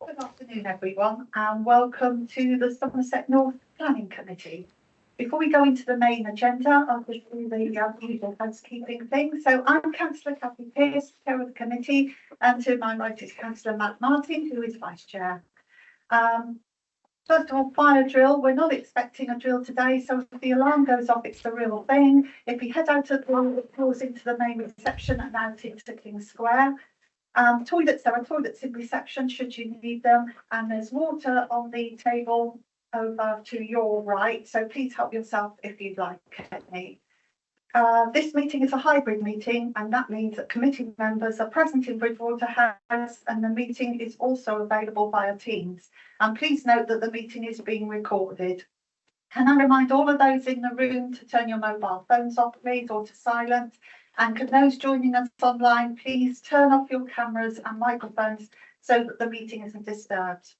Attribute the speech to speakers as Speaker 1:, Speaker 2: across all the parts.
Speaker 1: Good afternoon, everyone, and welcome to the Somerset North Planning Committee. Before we go into the main agenda, I'll just do the usual housekeeping thing. So I'm Councillor Cathy Pearce, Chair of the committee, and to my right is Councillor Matt Martin, who is Vice Chair. First of all, fire drill. We're not expecting a drill today, so if the alarm goes off, it's the real thing. If we head out of the doors into the main reception and out into King Square. Toilets, there are toilets in reception should you need them, and there's water on the table over to your right, so please help yourself if you'd like any. This meeting is a hybrid meeting, and that means that committee members are present in Bridgewater House, and the meeting is also available via Teams. And please note that the meeting is being recorded. Can I remind all of those in the room to turn your mobile phones off, please, or to silent? And can those joining us online please turn off your cameras and microphones so that the meeting isn't disturbed.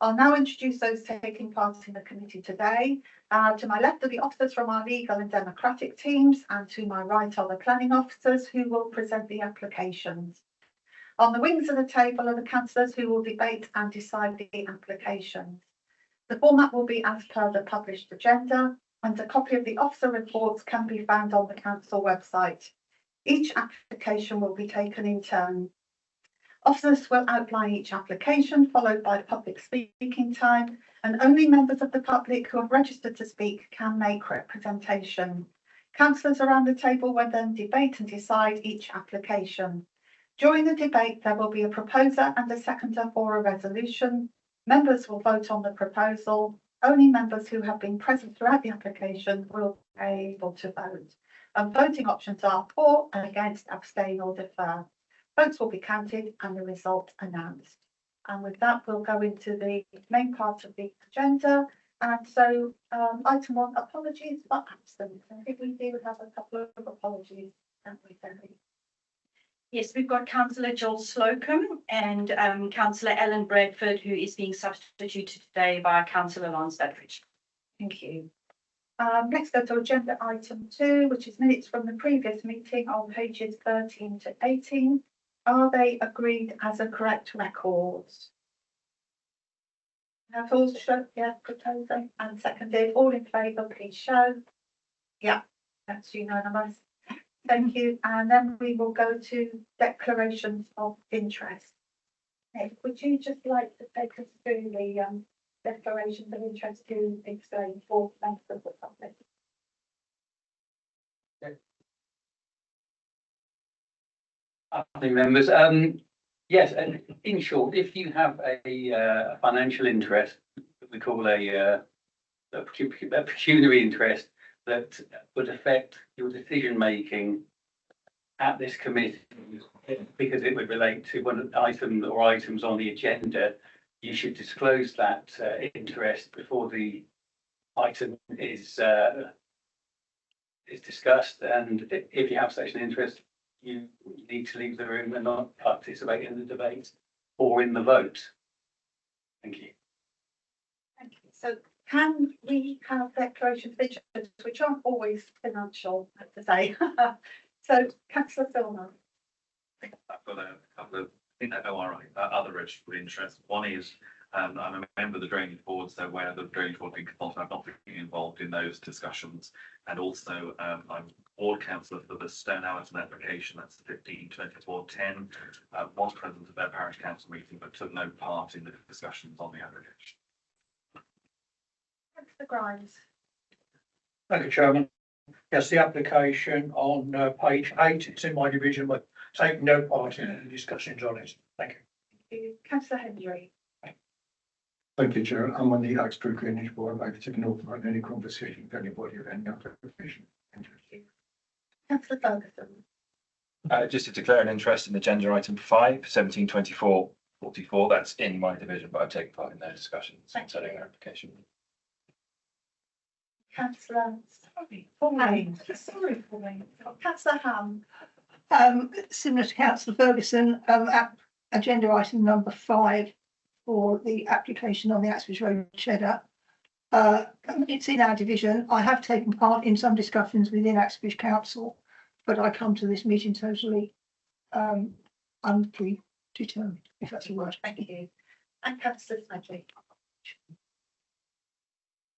Speaker 1: I'll now introduce those taking part in the committee today. To my left are the officers from our legal and democratic teams, and to my right are the planning officers who will present the applications. On the wings of the table are the councillors who will debate and decide the applications. The format will be as per the published agenda, and a copy of the officer reports can be found on the council website. Each application will be taken in turn. Officers will outline each application, followed by public speaking time, and only members of the public who have registered to speak can make representation. Councillors around the table will then debate and decide each application. During the debate, there will be a proposer and a seconder for a resolution. Members will vote on the proposal. Only members who have been present throughout the application will be able to vote. And voting options are for and against, abstain or defer. Votes will be counted and the result announced. And with that, we'll go into the main part of the agenda. And so item 1, apologies for absence. I think we do have a couple of apologies, don't we, Debbie?
Speaker 2: Yes, we've got Councillor Joel Slocum and Councillor Ellen Bradford, who is being substituted today by Councillor Lance Studridge.
Speaker 1: Thank you. Next go to agenda item 2, which is minutes from the previous meeting on pages 13 to 18. Are they agreed as a correct record? Have all shown, yeah, proposing and seconded. All in favour, please show. Yeah, that's unanimous. Thank you. And then we will go to declarations of interest. Nick, would you just like to take us through the declarations of interest to explain for members of the public?
Speaker 3: Afternoon, members. Yes, and in short, if you have a financial interest that we call a pecuniary interest that would affect your decision making at this committee, because it would relate to one item or items on the agenda, you should disclose that interest before the item is discussed. And if you have such an interest, you need to leave the room and not participate in the debate or in the vote. Thank you.
Speaker 1: Thank you. So can we have declarations of interest, which aren't always financial, I have to say? So, Councillor Filmer.
Speaker 4: I've got a couple of, I think other registered interests. One is I'm a member of the Drainage Board, so where the Drainage Board being consulted, I've not been involved in those discussions. And also I'm Ward Councillor for the Stone Allerton application, that's the 15/24/10. Was present at their parish council meeting, but took no part in the discussions on the application.
Speaker 1: Councillor Grimes.
Speaker 5: Thank you, Chairman. Yes, the application on page 8, it's in my division, but taking no part in any discussions on it. Thank you.
Speaker 1: Councillor Henry.
Speaker 6: Thank you, Chair. I'm on the Uxbridge Drainage Board. I'd like to take no part in any conversation with anybody of any application.
Speaker 1: Thank you. Councillor Ferguson.
Speaker 7: Just to declare an interest in agenda item 5, 17/24/44. That's in my division, but I've taken part in their discussions concerning their application.
Speaker 1: Councillor, sorry, Councillor Ham.
Speaker 8: Similar to Councillor Ferguson, agenda item number 5 for the application on the Axbridge Road Cheddar. It's in our division. I have taken part in some discussions within Axbridge Council, but I come to this meeting totally unpredetermined, if that's a word.
Speaker 1: Thank you. And councillor Smedley.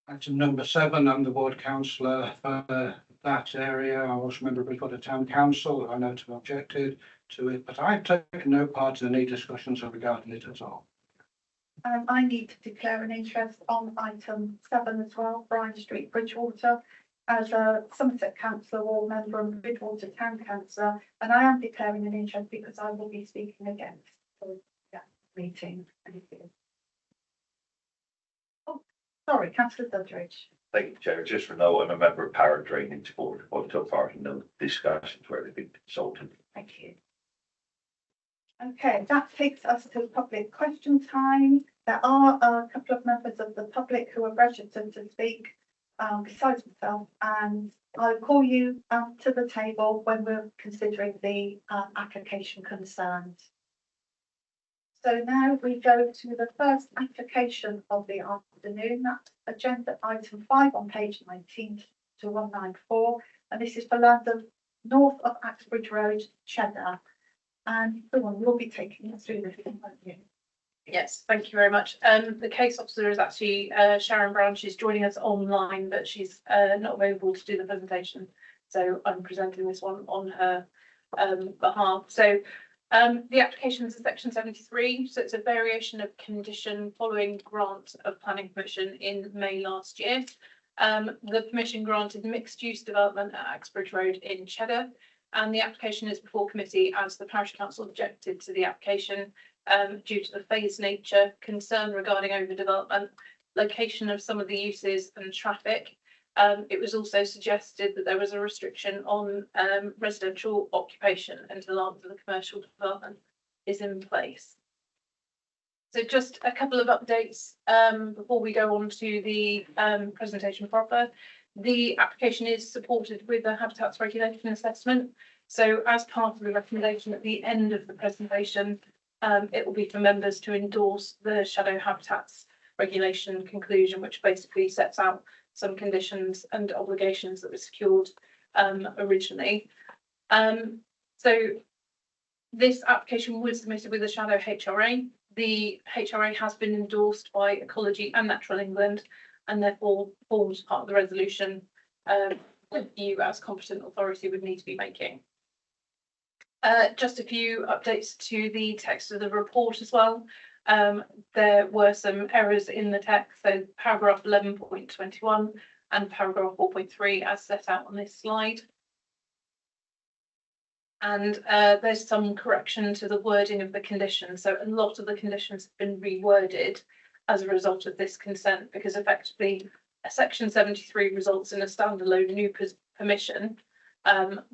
Speaker 5: Item number 7, I'm the ward councillor for that area. I was a member of Bridgewater Town Council. I know to have objected to it, but I've taken no part in any discussions regarding it at all.
Speaker 1: I need to declare an interest on item 7 as well, Bryan Street, Bridgewater. As a Somerset councillor or member and Bridgewater Town councillor, and I am declaring an interest because I will be speaking against the meeting. Oh, sorry, councillor Doddridge.
Speaker 9: Thank you, Chair. Just for now, I'm a member of Power Drainage Board. I took part in the discussions where they've been consulted.
Speaker 1: Thank you. Okay, that takes us to public question time. There are a couple of members of the public who are registered to speak. Besides myself, and I'll call you to the table when we're considering the application concerns. So now we go to the first application of the afternoon. That's agenda item 5 on page 19 to 194, and this is for London north of Axbridge Road, Cheddar. And the one will be taking us through this, won't you?
Speaker 10: Yes, thank you very much. The case officer is actually Sharon Brown. She's joining us online, but she's not available to do the presentation. So I'm presenting this one on her behalf. So the application is in section 73. So it's a variation of condition following grant of planning permission in May last year. The permission granted mixed use development at Axbridge Road in Cheddar. And the application is before committee as the parish council objected to the application due to the phased nature, concern regarding overdevelopment, location of some of the uses and traffic. It was also suggested that there was a restriction on residential occupation until after the commercial development is in place. So just a couple of updates before we go on to the presentation proper. The application is supported with a habitats regulation assessment. So as part of the recommendation at the end of the presentation, it will be for members to endorse the shadow habitats regulation conclusion, which basically sets out some conditions and obligations that were secured originally. So this application was submitted with a shadow HRA. The HRA has been endorsed by Ecology and Natural England, and therefore forms part of the resolution that you as competent authority would need to be making. Just a few updates to the text of the report as well. There were some errors in the text, so paragraph 11.21 and paragraph 4.3 as set out on this slide. And there's some correction to the wording of the conditions. So a lot of the conditions have been reworded as a result of this consent, because effectively section 73 results in a standalone new permission,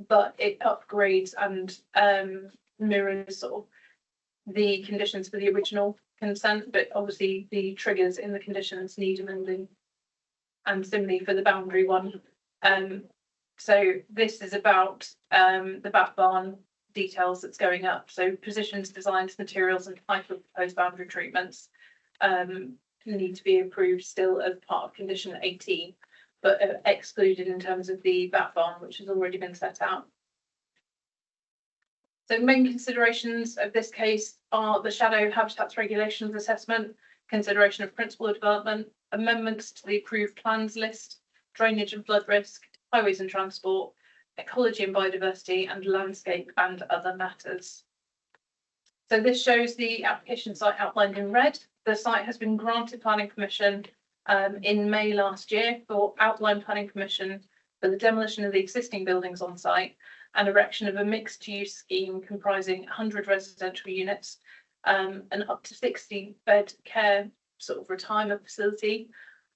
Speaker 10: but it upgrades and mirrors sort of the conditions for the original consent, but obviously the triggers in the conditions need amending, and similarly for the boundary one. So this is about the back barn details that's going up. So positions, designs, materials and type of proposed boundary treatments need to be approved still as part of condition 18, but excluded in terms of the back barn, which has already been set out. So main considerations of this case are the shadow habitats regulations assessment, consideration of principle of development, amendments to the approved plans list, drainage and flood risk, highways and transport, ecology and biodiversity, and landscape and other matters. So this shows the application site outlined in red. The site has been granted planning permission in May last year for outline planning permission for the demolition of the existing buildings on site and erection of a mixed use scheme comprising 100 residential units, and up to 60 bed care sort of retirement facility,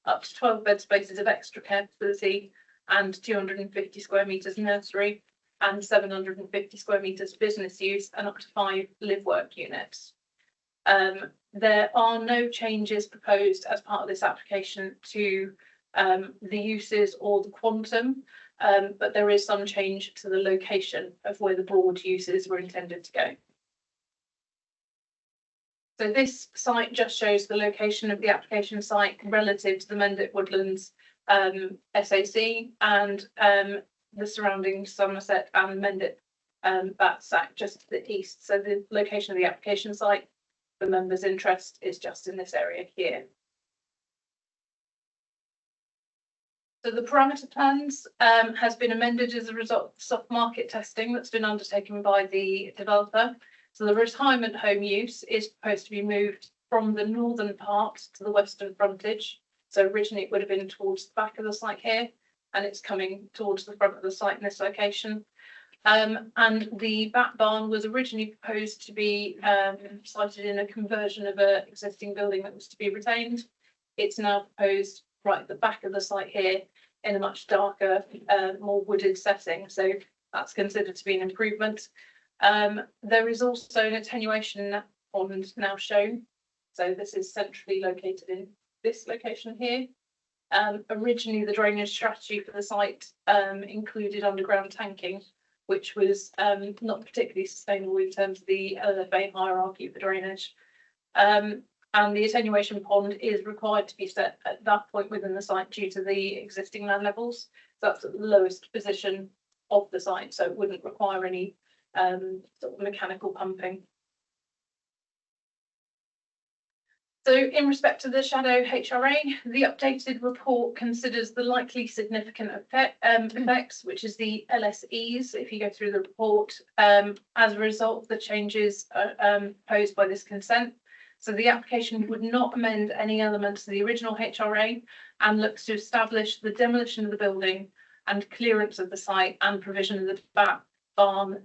Speaker 10: up to 12 bed spaces of extra care facility, and 250 square metres nursery, and 750 square metres business use, and up to 5 live work units. There are no changes proposed as part of this application to the uses or the quantum, but there is some change to the location of where the broad uses were intended to go. So this site just shows the location of the application site relative to the Mendip Woodlands SAC and the surrounding Somerset and Mendip BAT SAC just to the east. So the location of the application site the members' interest is just in this area here. So the parameter plans has been amended as a result of soft market testing that's been undertaken by the developer. So the retirement home use is proposed to be moved from the northern part to the western frontage. So originally it would have been towards the back of the site here, and it's coming towards the front of the site in this location. And the back barn was originally proposed to be sited in a conversion of an existing building that was to be retained. It's now proposed right at the back of the site here in a much darker, more wooded setting. So that's considered to be an improvement. There is also an attenuation pond now shown. So this is centrally located in this location here. Originally, the drainage strategy for the site included underground tanking, which was not particularly sustainable in terms of the LFA hierarchy for drainage. And the attenuation pond is required to be set at that point within the site due to the existing land levels. So that's at the lowest position of the site, so it wouldn't require any sort of mechanical pumping. So in respect to the shadow HRA, the updated report considers the likely significant effects, which is the LSEs, if you go through the report, as a result of the changes posed by this consent. So the application would not amend any elements of the original HRA and looks to establish the demolition of the building and clearance of the site and provision of the back barn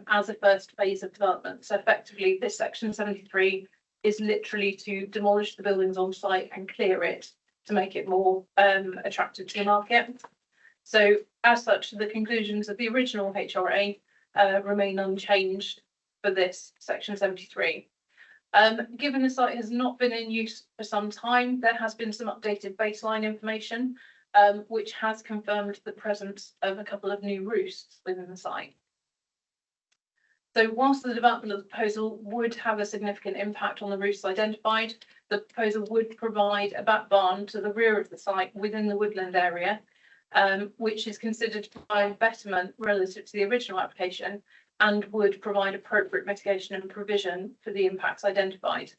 Speaker 10: as a first phase of development. So effectively, this section 73 is literally to demolish the buildings on site and clear it to make it more attractive to the market. So as such, the conclusions of the original HRA remain unchanged for this section 73. Given the site has not been in use for some time, there has been some updated baseline information, which has confirmed the presence of a couple of new roosts within the site. So whilst the development of the proposal would have a significant impact on the roosts identified, the proposal would provide a back barn to the rear of the site within the woodland area, which is considered to provide betterment relative to the original application and would provide appropriate mitigation and provision for the impacts identified.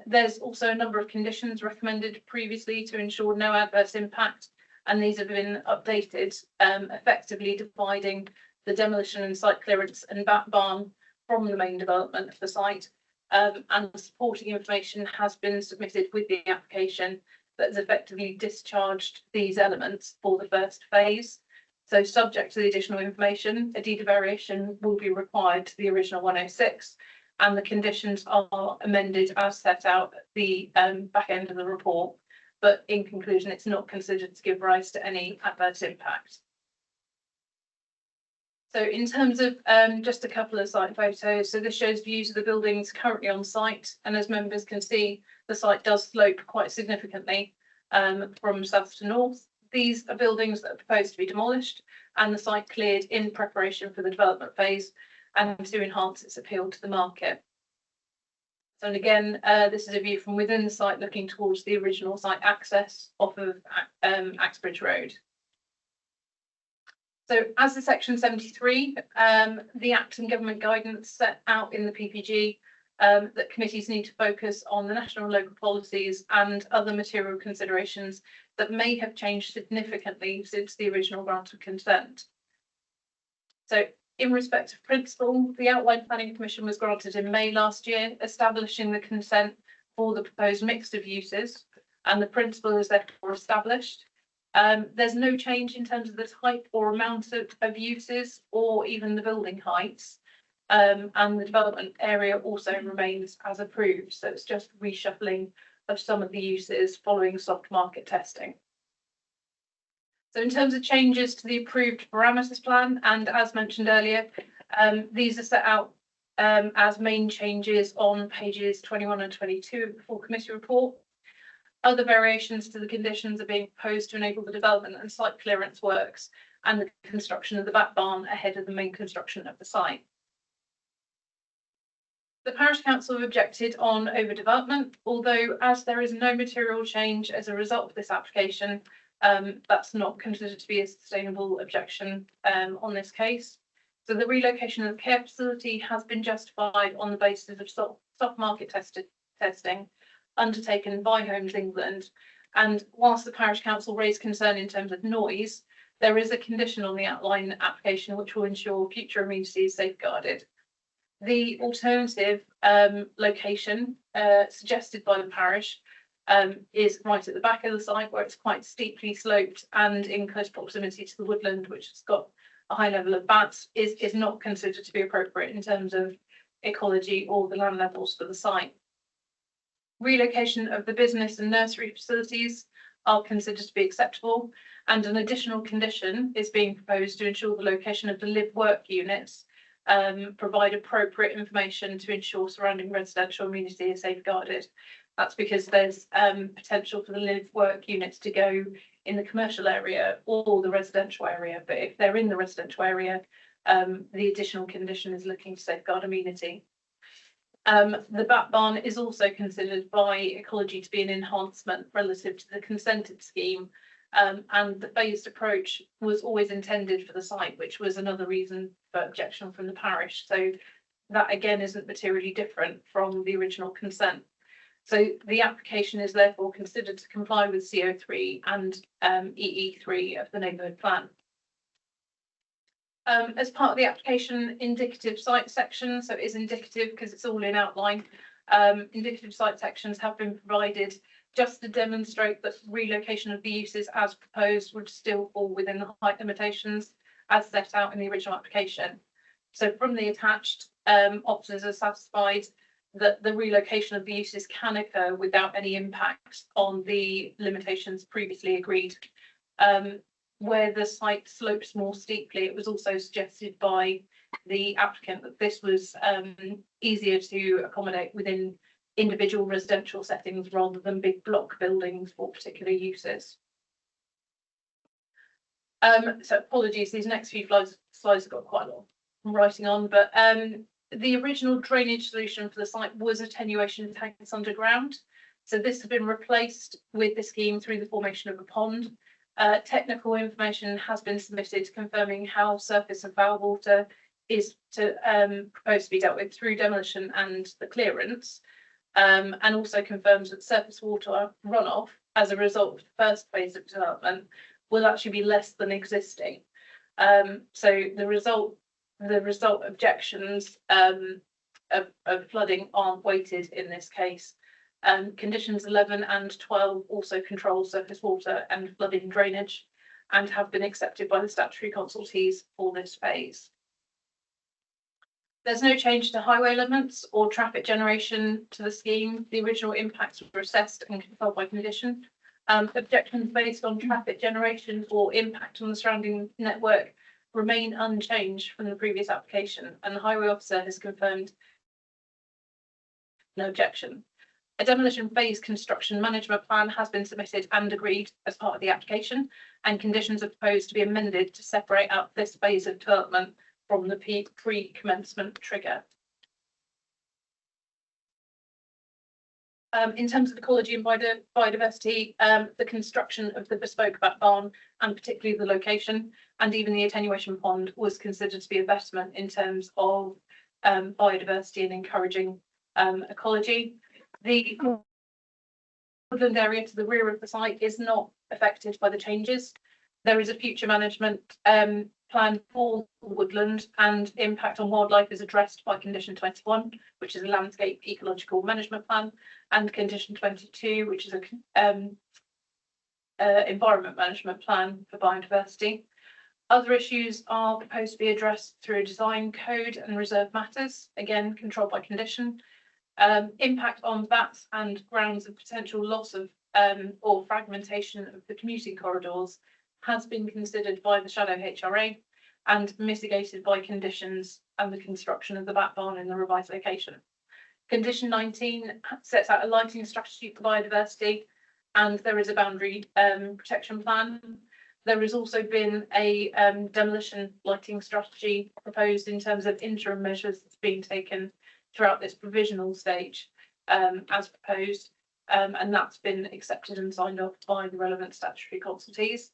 Speaker 10: There's also a number of conditions recommended previously to ensure no adverse impact, and these have been updated, effectively dividing the demolition and site clearance and back barn from the main development of the site. And the supporting information has been submitted with the application that has effectively discharged these elements for the first phase. So subject to the additional information, a deed of variation will be required to the original 106, and the conditions are amended as set out at the back end of the report. But in conclusion, it's not considered to give rise to any adverse impact. So in terms of just a couple of site photos, so this shows views of the buildings currently on site, and as members can see, the site does slope quite significantly from south to north. These are buildings that are proposed to be demolished and the site cleared in preparation for the development phase and to enhance its appeal to the market. So and again, this is a view from within the site looking towards the original site access off of Axbridge Road. So as the section 73, the Act and government guidance set out in the PPG that committees need to focus on the national and local policies and other material considerations that may have changed significantly since the original grant of consent. So in respect of principle, the outline planning permission was granted in May last year, establishing the consent for the proposed mix of uses, and the principle is therefore established. There's no change in terms of the type or amount of uses or even the building heights. And the development area also remains as approved. So it's just reshuffling of some of the uses following soft market testing. So in terms of changes to the approved parameters plan, and as mentioned earlier, these are set out as main changes on pages 21 and 22 of the full committee report. Other variations to the conditions are being proposed to enable the development and site clearance works and the construction of the back barn ahead of the main construction of the site. The Parish Council have objected on overdevelopment, although as there is no material change as a result of this application, that's not considered to be a sustainable objection on this case. So the relocation of the care facility has been justified on the basis of soft market testing undertaken by Homes England. And whilst the parish council raised concern in terms of noise, there is a condition on the outline application which will ensure future amenity is safeguarded. The alternative location suggested by the parish is right at the back of the site, where it's quite steeply sloped and in close proximity to the woodland, which has got a high level of bats, is not considered to be appropriate in terms of ecology or the land levels for the site. Relocation of the business and nursery facilities are considered to be acceptable, and an additional condition is being proposed to ensure the location of the live-work units provide appropriate information to ensure surrounding residential amenity is safeguarded. That's because there's potential for the live-work units to go in the commercial area or the residential area, but if they're in the residential area, the additional condition is looking to safeguard amenity. The bat barn is also considered by ecology to be an enhancement relative to the consented scheme, and the phased approach was always intended for the site, which was another reason for objection from the parish. So that again isn't materially different from the original consent. So the application is therefore considered to comply with CO3 and EE3 of the neighbourhood plan. As part of the application, indicative site section, so it is indicative because it's all in outline, indicative site sections have been provided just to demonstrate that relocation of the uses as proposed would still fall within the height limitations as set out in the original application. So from the attached, officers are satisfied that the relocation of the uses can occur without any impact on the limitations previously agreed. Where the site slopes more steeply, it was also suggested by the applicant that this was easier to accommodate within individual residential settings rather than big block buildings for particular uses. So apologies, these next few slides have got quite a lot of writing on, but the original drainage solution for the site was attenuation tanks underground. So this has been replaced with the scheme through the formation of a pond. Technical information has been submitted confirming how surface and foul water is proposed to be dealt with through demolition and the clearance, and also confirms that surface water runoff as a result of the first phase of development will actually be less than existing. So the result objections of flooding aren't weighted in this case. Conditions 11 and 12 also control surface water and flooding drainage and have been accepted by the statutory consultees for this phase. There's no change to highway limits or traffic generation to the scheme. The original impacts were assessed and controlled by condition. Objections based on traffic generation or impact on the surrounding network remain unchanged from the previous application, and the highway officer has confirmed no objection. A demolition phase construction management plan has been submitted and agreed as part of the application, and conditions are proposed to be amended to separate out this phase of development from the pre-commencement trigger. In terms of ecology and biodiversity, the construction of the bespoke bat barn, and particularly the location and even the attenuation pond, was considered to be a betterment in terms of biodiversity and encouraging ecology. The woodland area to the rear of the site is not affected by the changes. There is a future management plan for woodland, and impact on wildlife is addressed by condition 21, which is a landscape ecological management plan, and condition 22, which is a environment management plan for biodiversity. Other issues are proposed to be addressed through a design code and reserve matters, again controlled by condition. Impact on bats and grounds of potential loss of or fragmentation of the commuting corridors has been considered by the Shadow HRA and mitigated by conditions and the construction of the bat barn in the revised location. Condition 19 sets out a lighting strategy for biodiversity, and there is a boundary protection plan. There has also been a demolition lighting strategy proposed in terms of interim measures that's being taken throughout this provisional stage as proposed, and that's been accepted and signed off by the relevant statutory consultees.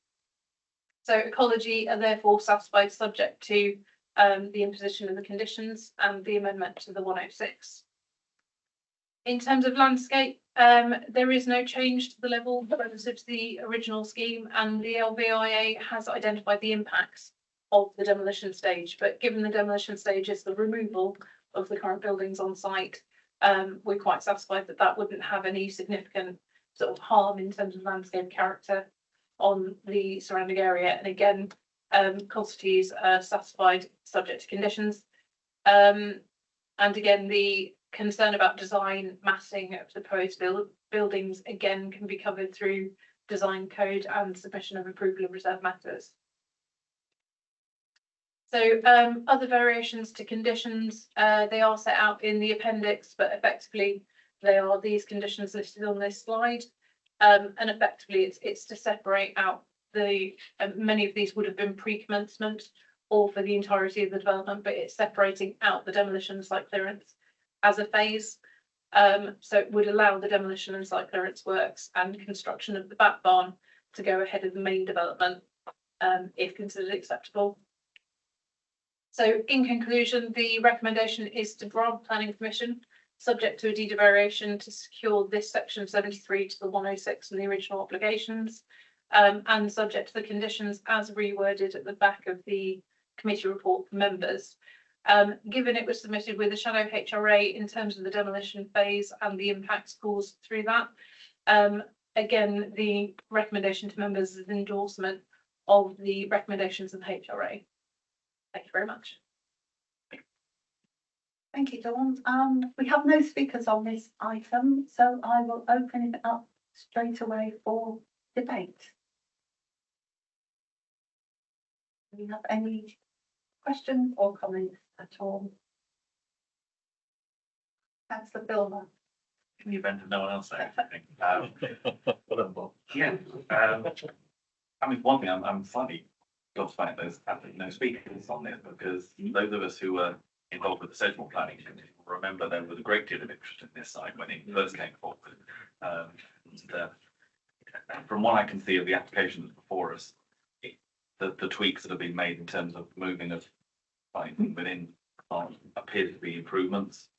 Speaker 10: So ecology are therefore satisfied subject to the imposition of the conditions and the amendment to the 106. In terms of landscape, there is no change to the level relative to the original scheme, and the LVIA has identified the impacts of the demolition stage. But given the demolition stage is the removal of the current buildings on site, we're quite satisfied that that wouldn't have any significant sort of harm in terms of landscape character on the surrounding area. And again, constitutes satisfied subject to conditions. And again, the concern about design massing of the proposed buildings again can be covered through design code and submission of approval of reserve matters. So other variations to conditions, they are set out in the appendix, but effectively they are these conditions listed on this slide. And effectively it's to separate out the, many of these would have been pre-commencement or for the entirety of the development, but it's separating out the demolition site clearance as a phase. So it would allow the demolition and site clearance works and construction of the back barn to go ahead of the main development, if considered acceptable. So in conclusion, the recommendation is to grant planning permission subject to a deed of variation to secure this section 73 to the 106 and the original obligations, and subject to the conditions as reworded at the back of the committee report for members. Given it was submitted with a shadow HRA in terms of the demolition phase and the impacts caused through that, again, the recommendation to members is endorsement of the recommendations of the HRA. Thank you very much.
Speaker 1: Thank you, Dawn. We have no speakers on this item, so I will open it up straight away for debate. Do you have any questions or comments at all? Councillor Bilmer.
Speaker 4: In the event of no one else saying anything. Yeah. I mean, one thing I'm slightly gobsmacked there's absolutely no speakers on this, because those of us who were involved with the Sedgemoor planning committee will remember there was a great deal of interest in this site when it first came forward. From what I can see of the applications before us, the tweaks that have been made in terms of moving of within appear to be improvements.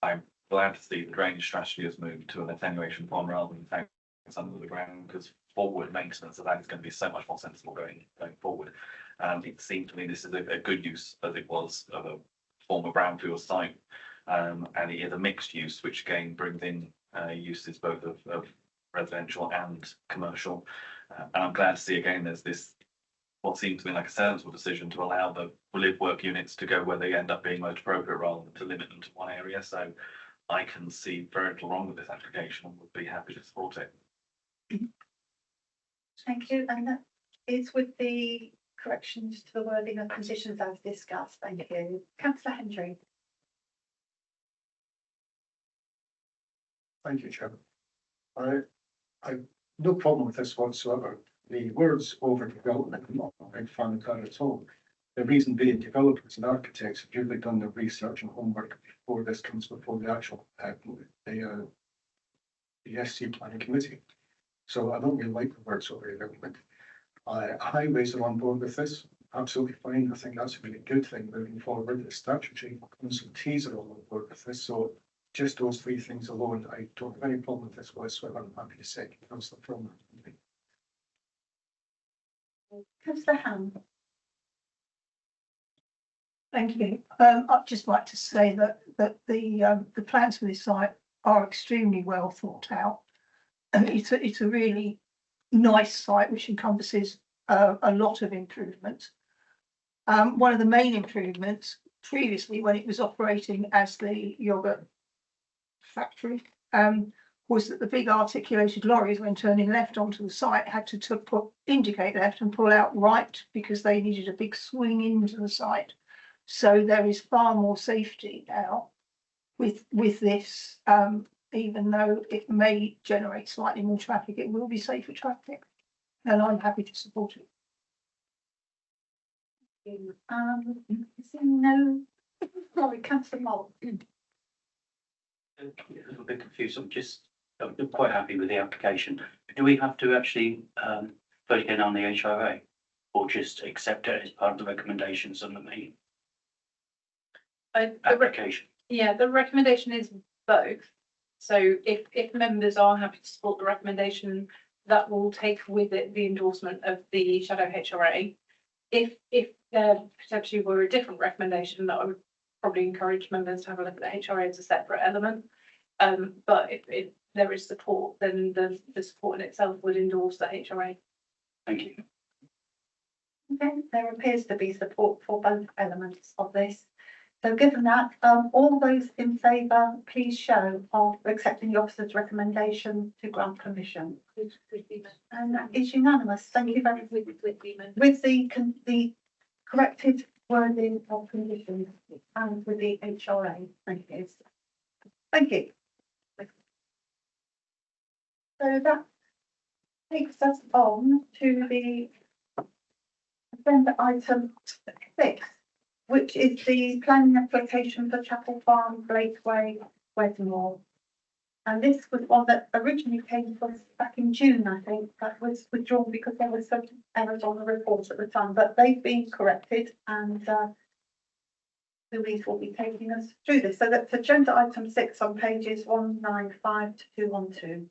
Speaker 4: I'm glad to see the drainage strategy has moved to an attenuation pond rather than tanks under the ground, because forward maintenance of that is going to be so much more sensible going forward. It seemed to me this is a good use, as it was, of a former brownfield site, and it is a mixed use, which again brings in uses both of residential and commercial. And I'm glad to see again there's this what seems to me like a sensible decision to allow the live work units to go where they end up being most appropriate rather than to limit them to one area. So I can see very little wrong with this application and would be happy to support it.
Speaker 1: Thank you, and that is with the corrections to the wording of conditions as discussed. Thank you. Councillor Hendry.
Speaker 6: Thank you, Chairman. I no problem with this whatsoever. The words overdevelopment, I'm not a big fan of that at all. The reason being, developers and architects have usually done their research and homework before this comes before the actual the SC planning committee. So I don't really like the words overdevelopment. Highways are on board with this, absolutely fine. I think that's a really good thing moving forward. The statutory consultees are all on board with this. So just those three things alone, I don't have any problem with this whatsoever. I'm happy to say Councillor Filmer.
Speaker 1: Councillor Ham.
Speaker 8: Thank you. I'd just like to say that the plans for this site are extremely well thought out. It's a really nice site which encompasses a lot of improvements. One of the main improvements previously, when it was operating as the yogurt factory, was that the big articulated lorries, when turning left onto the site, had to indicate left and pull out right because they needed a big swing into the site. So there is far more safety now with this, even though it may generate slightly more traffic, it will be safer traffic, and I'm happy to support it.
Speaker 1: Sorry, Councillor Moll.
Speaker 11: A little bit confused. I'm quite happy with the application. Do we have to actually vote again on the HRA, or just accept it as part of the recommendations on the main
Speaker 10: The
Speaker 11: application?
Speaker 10: the recommendation is both. So if members are happy to support the recommendation, that will take with it the endorsement of the shadow HRA. If there potentially were a different recommendation, that I would probably encourage members to have a look at the HRA as a separate element. But if there is support, then the support in itself would endorse the HRA.
Speaker 11: Thank you.
Speaker 1: Okay, there appears to be support for both elements of this. So given that, all those in favour, please show of accepting the officer's recommendation to grant permission. And that is unanimous. Thank you very much. With the corrected wording of conditions and with the HRA. Thank you. Thank you. So that takes us on to the agenda item 6, which is the planning application for Chapel Farm, Blakeway, Wedmore. And this was one that originally came to us back in June, I think, that was withdrawn because there were some errors on the report at the time, but they've been corrected and Louise will be taking us through this. So that's agenda item 6 on pages 195 to 212.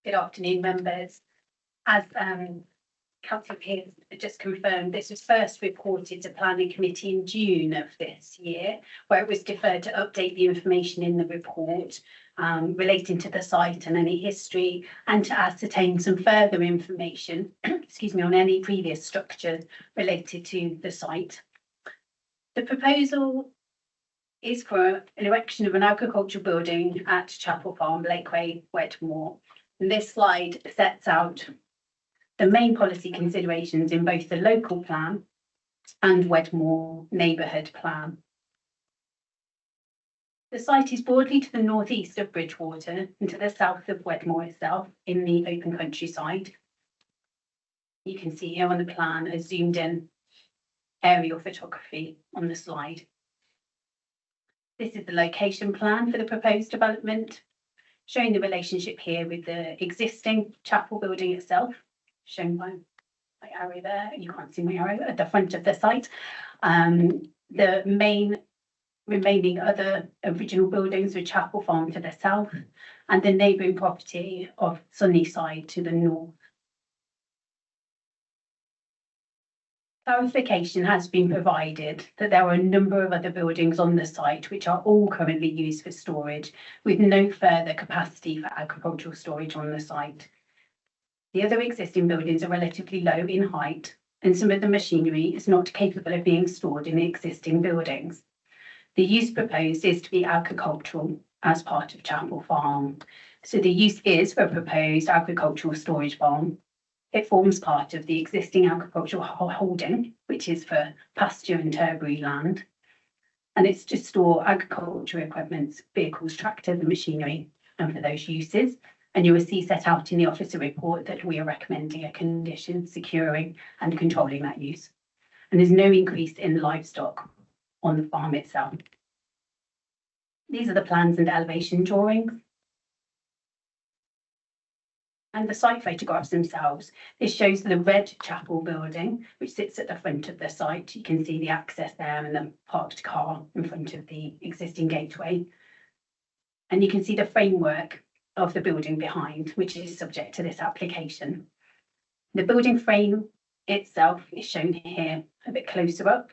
Speaker 12: Good afternoon, members. As Councillor Pearce just confirmed, this was first reported to Planning Committee in June of this year, where it was deferred to update the information in the report relating to the site and any history, and to ascertain some further information, excuse me, on any previous structure related to the site. The proposal is for an erection of an agricultural building at Chapel Farm, Blakeway, Wedmore. And this slide sets out the main policy considerations in both the local plan and Wedmore neighbourhood plan. The site is broadly to the northeast of Bridgewater and to the south of Wedmore itself in the open countryside. You can see here on the plan a zoomed in aerial photography on the slide. This is the location plan for the proposed development, showing the relationship here with the existing chapel building itself, shown by my arrow there. You can't see my arrow at the front of the site. The main remaining other original buildings were Chapel Farm to the south and the neighbouring property of Sunnyside to the north. Clarification has been provided that there are a number of other buildings on the site which are all currently used for storage, with no further capacity for agricultural storage on the site. The other existing buildings are relatively low in height, and some of the machinery is not capable of being stored in the existing buildings. The use proposed is to be agricultural as part of Chapel Farm. So the use is for a proposed agricultural storage farm. It forms part of the existing agricultural holding, which is for pasture and turbary land. And it's to store agricultural equipment, vehicles, tractors and machinery, and for those uses. And you will see set out in the officer report that we are recommending a condition securing and controlling that use. And there's no increase in livestock on the farm itself. These are the plans and elevation drawings. And the site photographs themselves. This shows the red chapel building, which sits at the front of the site. You can see the access there and the parked car in front of the existing gateway. And you can see the framework of the building behind, which is subject to this application. The building frame itself is shown here a bit closer up,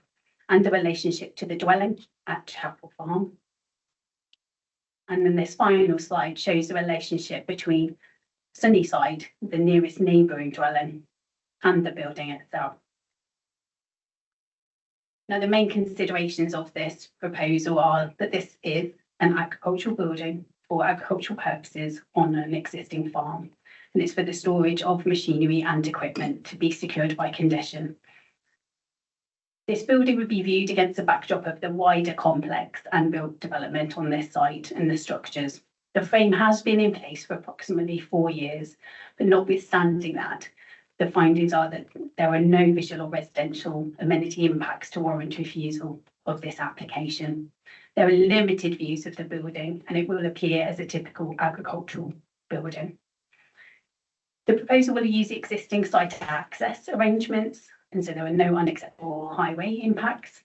Speaker 12: and the relationship to the dwelling at Chapel Farm. And then this final slide shows the relationship between Sunnyside, the nearest neighbouring dwelling, and the building itself. Now, the main considerations of this proposal are that this is an agricultural building for agricultural purposes on an existing farm, and it's for the storage of machinery and equipment to be secured by condition. This building would be viewed against the backdrop of the wider complex and built development on this site and the structures. The frame has been in place for approximately 4 years, but notwithstanding that, The findings are that there are no visual or residential amenity impacts to warrant refusal of this application. There are limited views of the building and it will appear as a typical agricultural building. The proposal will use existing site access arrangements, and so there are no unacceptable highway impacts.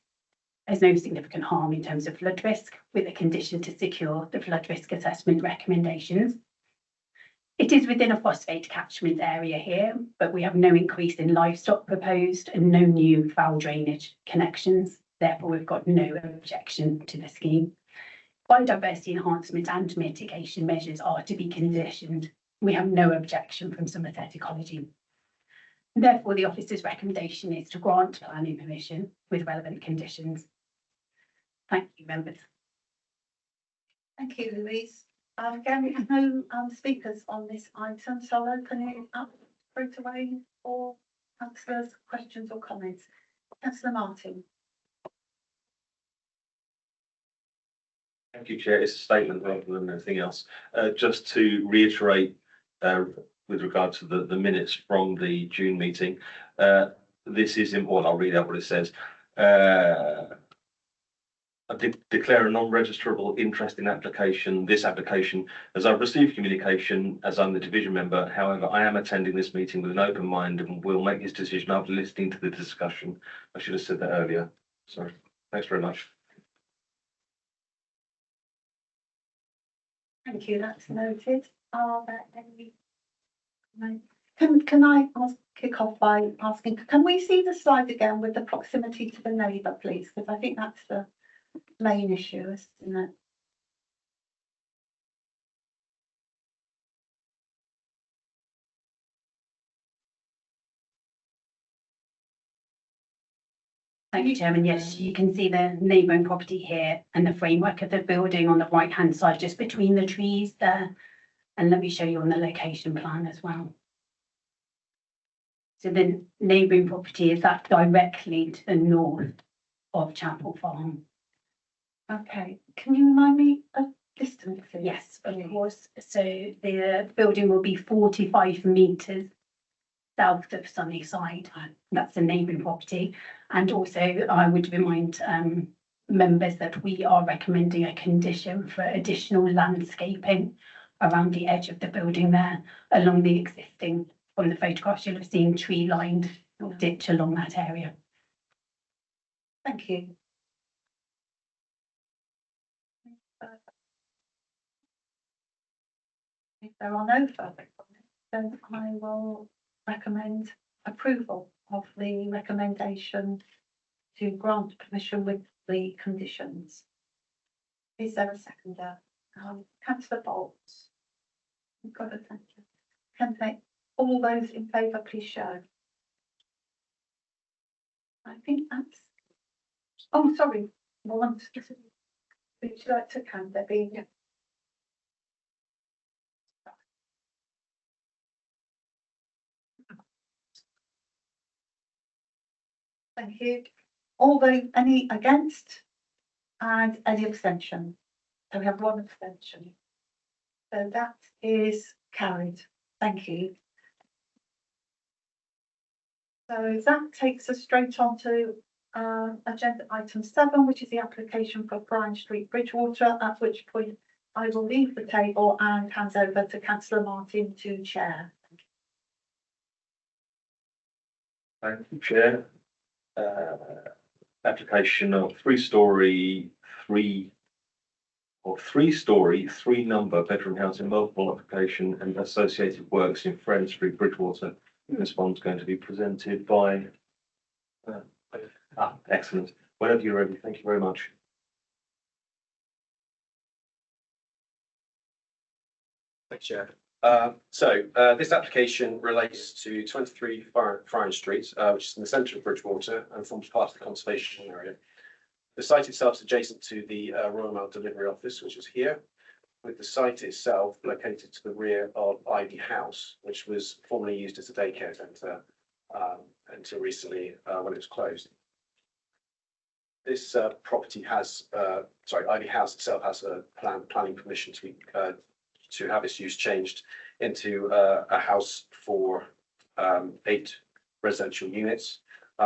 Speaker 12: There's no significant harm in terms of flood risk, with a condition to secure the flood risk assessment recommendations. It is within a phosphate catchment area here, but we have no increase in livestock proposed and no new foul drainage connections. Therefore, we've got no objection to the scheme. Biodiversity enhancement and mitigation measures are to be conditioned. We have no objection from Somerset Ecology. Therefore, the officer's recommendation is to grant planning permission with relevant conditions. Thank you, members.
Speaker 1: Thank you, Louise. Again, we have no speakers on this item, so I'll open it up straight away for councillors' questions or comments. Councillor Martin.
Speaker 9: Thank you, Chair. It's a statement rather than anything else. Just to reiterate, with regard to the minutes from the June meeting, this is important. I'll read out what it says. I did declare a non-registrable interest in application. This application, as I've received communication as I'm the division member. However, I am attending this meeting with an open mind and will make this decision after listening to the discussion. I should have said that earlier. Sorry. Thanks very much.
Speaker 1: Thank you, that's noted. Are there any? No. Can I kick off by asking, can we see the slide again with the proximity to the neighbour, please? Because I think that's the main issue, isn't it?
Speaker 12: Thank you, Chairman. Yes, you can see the neighbouring property here and the framework of the building on the right-hand side, just between the trees there. And let me show you on the location plan as well. So the neighbouring property is that directly to the north of Chapel Farm.
Speaker 1: Okay, can you remind me of distance, please?
Speaker 12: Yes, of course. So the building will be 45 metres south of Sunnyside. That's the neighbouring property. And also I would remind members that we are recommending a condition for additional landscaping around the edge of the building there, along the existing, from the photographs you'll have seen, tree lined ditch along that area.
Speaker 1: Thank you. If there are no further comments, then I will recommend approval of the recommendation to grant permission with the conditions. Is there a seconder? Councillor Bolt. You've got a thank you. Can they, all those in favour, please show. I think that's. Oh, sorry. One specific. Would you like to count there being? Yeah. Thank you. All those, any against and any abstention? So we have one abstention. So that is carried. Thank you. So that takes us straight on to agenda item 7, which is the application for Bryan Street, Bridgwater, at which point I will leave the table and hand over to Councillor Martin to chair.
Speaker 9: Thank you, Chair. Application of three-storey, three-number bedroom house in multiple occupation and associated works in Friend Street, Bridgwater. This one's going to be presented by. Excellent. Whenever you're ready, thank you very much.
Speaker 13: Thanks, Chair. This application relates to 23 Friar Street, which is in the centre of Bridgwater and forms part of the conservation area. The site itself is adjacent to the Royal Mail Delivery Office, which is here, with the site itself located to the rear of Ivy House, which was formerly used as a daycare centre until recently when it was closed. This property has, Ivy House itself has a planning permission to have its use changed into a house for 8 residential units.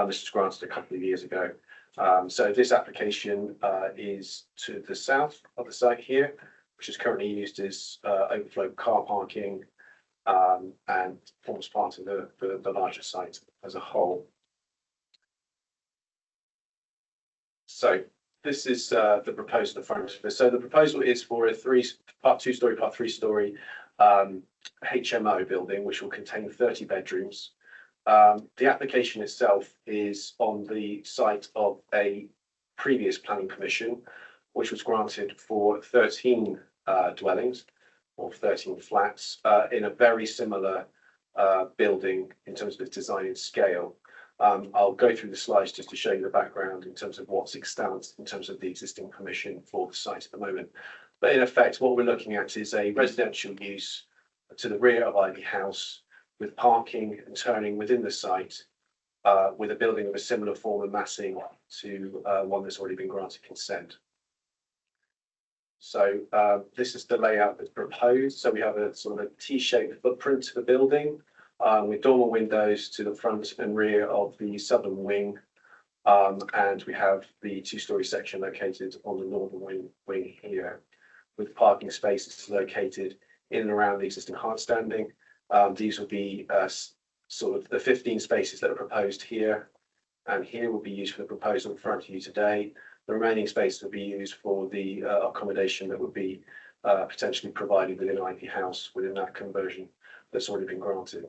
Speaker 13: This was granted a couple of years ago. So this application is to the south of the site here, which is currently used as overflow car parking and forms part of the larger site as a whole. So this is the proposal in front of us. So the proposal is for a part 2-story, part 3-story HMO building, which will contain 30 bedrooms. The application itself is on the site of a previous planning permission, which was granted for 13 dwellings or 13 flats in a very similar building in terms of its design and scale. I'll go through the slides just to show you the background in terms of what's extant in terms of the existing permission for the site at the moment. But in effect, what we're looking at is a residential use to the rear of Ivy House with parking and turning within the site with a building of a similar form and massing to one that's already been granted consent. So this is the layout that's proposed. So we have a sort of a T-shaped footprint to the building with dormer windows to the front and rear of the southern wing. And we have the 2-story section located on the northern wing here, with parking spaces located in and around the existing hard standing. These will be sort of the 15 spaces that are proposed here, and here will be used for the proposal in front of you today. The remaining space will be used for the accommodation that would be potentially provided within Ivy House within that conversion that's already been granted.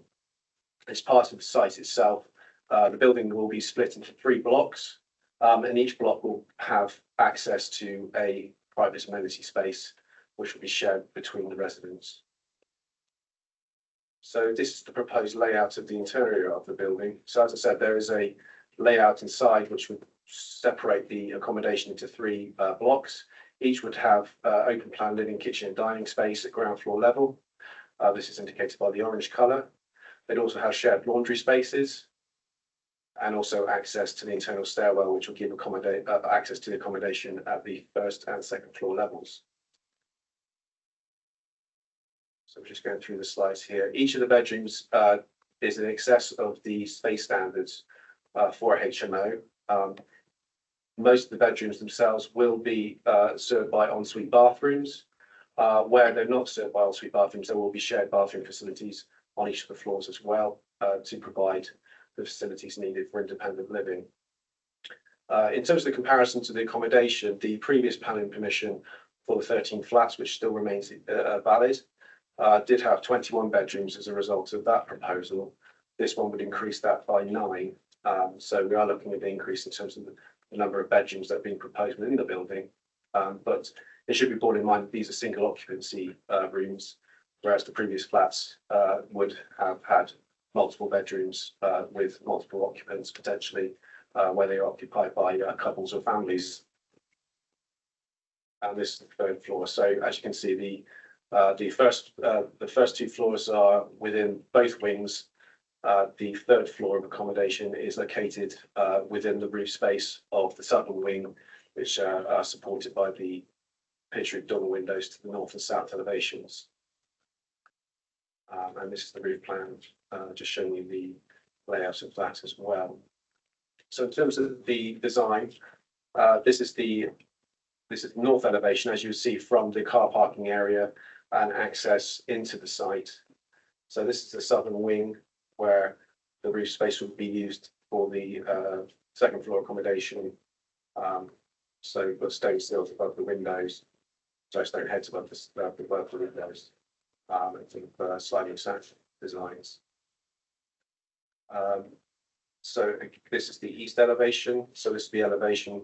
Speaker 13: As part of the site itself, the building will be split into 3 blocks, and each block will have access to a private amenity space, which will be shared between the residents. So this is the proposed layout of the interior of the building. So as I said, there is a layout inside which would separate the accommodation into 3 blocks. Each would have open plan living, kitchen and dining space at ground floor level. This is indicated by the orange colour. They'd also have shared laundry spaces and also access to the internal stairwell, which will give access to the accommodation at the 1st and 2nd floor levels. So we're just going through the slides here. Each of the bedrooms is in excess of the space standards for a HMO. Most of the bedrooms themselves will be served by ensuite bathrooms. Where they're not served by ensuite bathrooms, there will be shared bathroom facilities on each of the floors as well to provide the facilities needed for independent living. In terms of the comparison to the accommodation, the previous planning permission for the 13 flats, which still remains valid, did have 21 bedrooms as a result of that proposal. This one would increase that by 9. So we are looking at an increase in terms of the number of bedrooms that are being proposed within the building. But it should be borne in mind that these are single occupancy rooms, whereas the previous flats would have had multiple bedrooms with multiple occupants potentially, where they are occupied by couples or families. And this is the 3rd floor. So as you can see, the first 2 floors are within both wings. The 3rd floor of accommodation is located within the roof space of the southern wing, which are supported by the pitch roof dormer windows to the north and south elevations. And this is the roof plan, just showing you the layout of that as well. So in terms of the design, this is the north elevation, as you see from the car parking area and access into the site. So this is the southern wing where the roof space would be used for the 2nd floor accommodation. So you've got stone sills above the windows, so stone heads above the windows, and sort of sliding sash designs. So this is the east elevation. So this is the elevation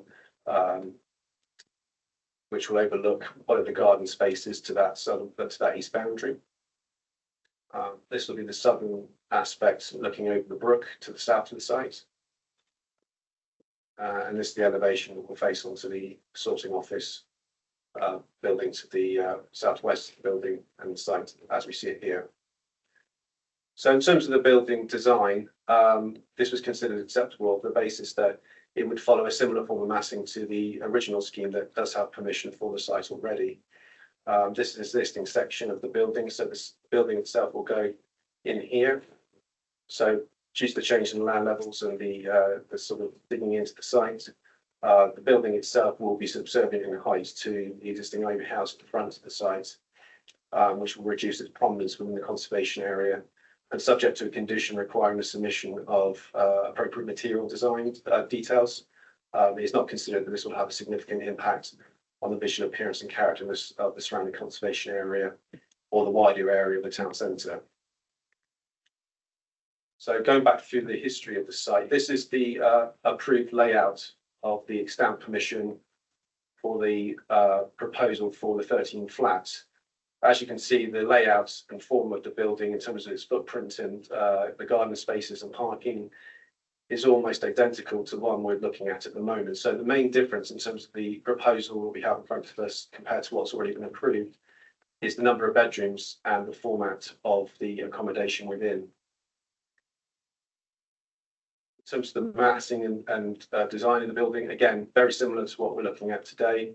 Speaker 13: which will overlook one of the garden spaces to that east boundary. This will be the southern aspect looking over the brook to the south of the site. And this is the elevation that will face onto the sorting office building to the southwest of the building and the site as we see it here. So in terms of the building design, this was considered acceptable on the basis that it would follow a similar form of massing to the original scheme that does have permission for the site already. This is the existing section of the building, so this building itself will go in here. So due to the change in land levels and the sort of digging into the site, the building itself will be subservient in height to the existing ivy house at the front of the site, which will reduce its prominence within the conservation area, and subject to a condition requiring the submission of appropriate material design details. It's not considered that this will have a significant impact on the visual appearance and character of the surrounding conservation area or the wider area of the town centre. So going back through the history of the site, this is the approved layout of the extant permission for the proposal for the 13 flats. As you can see, the layout and form of the building in terms of its footprint and the garden spaces and parking is almost identical to one we're looking at the moment. So the main difference in terms of the proposal that we have in front of us compared to what's already been approved is the number of bedrooms and the format of the accommodation within. In terms of the massing and design of the building, again, very similar to what we're looking at today.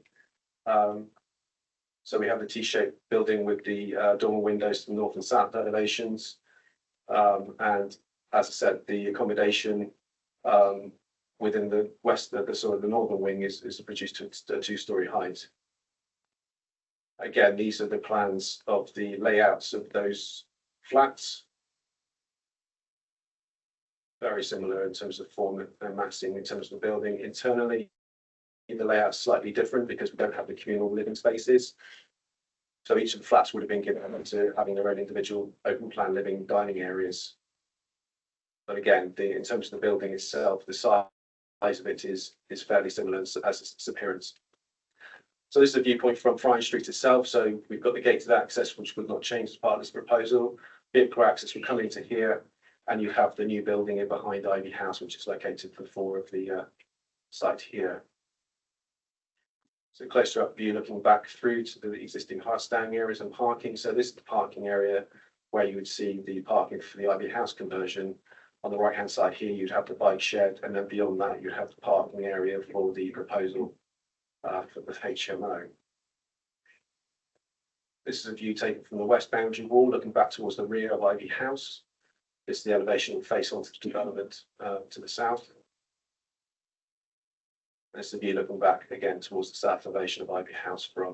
Speaker 13: So we have the T-shaped building with the dormer windows to the north and south elevations. And as I said, the accommodation within the west, the sort of the northern wing is reduced to a 2-story height. Again, these are the plans of the layouts of those flats. Very similar in terms of form and massing in terms of the building. Internally, the layout's slightly different because we don't have the communal living spaces. So each of the flats would have been given to having their own individual open plan living dining areas. But again, in terms of the building itself, the size of it is fairly similar as its appearance. So this is a viewpoint from Friar Street itself. So we've got the gated access, which would not change as part of this proposal. Vehicle access would come into here, and you have the new building in behind Ivy House, which is located to the fore of the site here. So closer up view looking back through to the existing hard standing areas and parking. So this is the parking area where you would see the parking for the Ivy House conversion. On the right hand side here, you'd have the bike shed, and then beyond that, you'd have the parking area for the proposal for the HMO. This is a view taken from the west boundary wall, looking back towards the rear of Ivy House. This is the elevation and face onto the development to the south. This is a view looking back again towards the south elevation of Ivy House from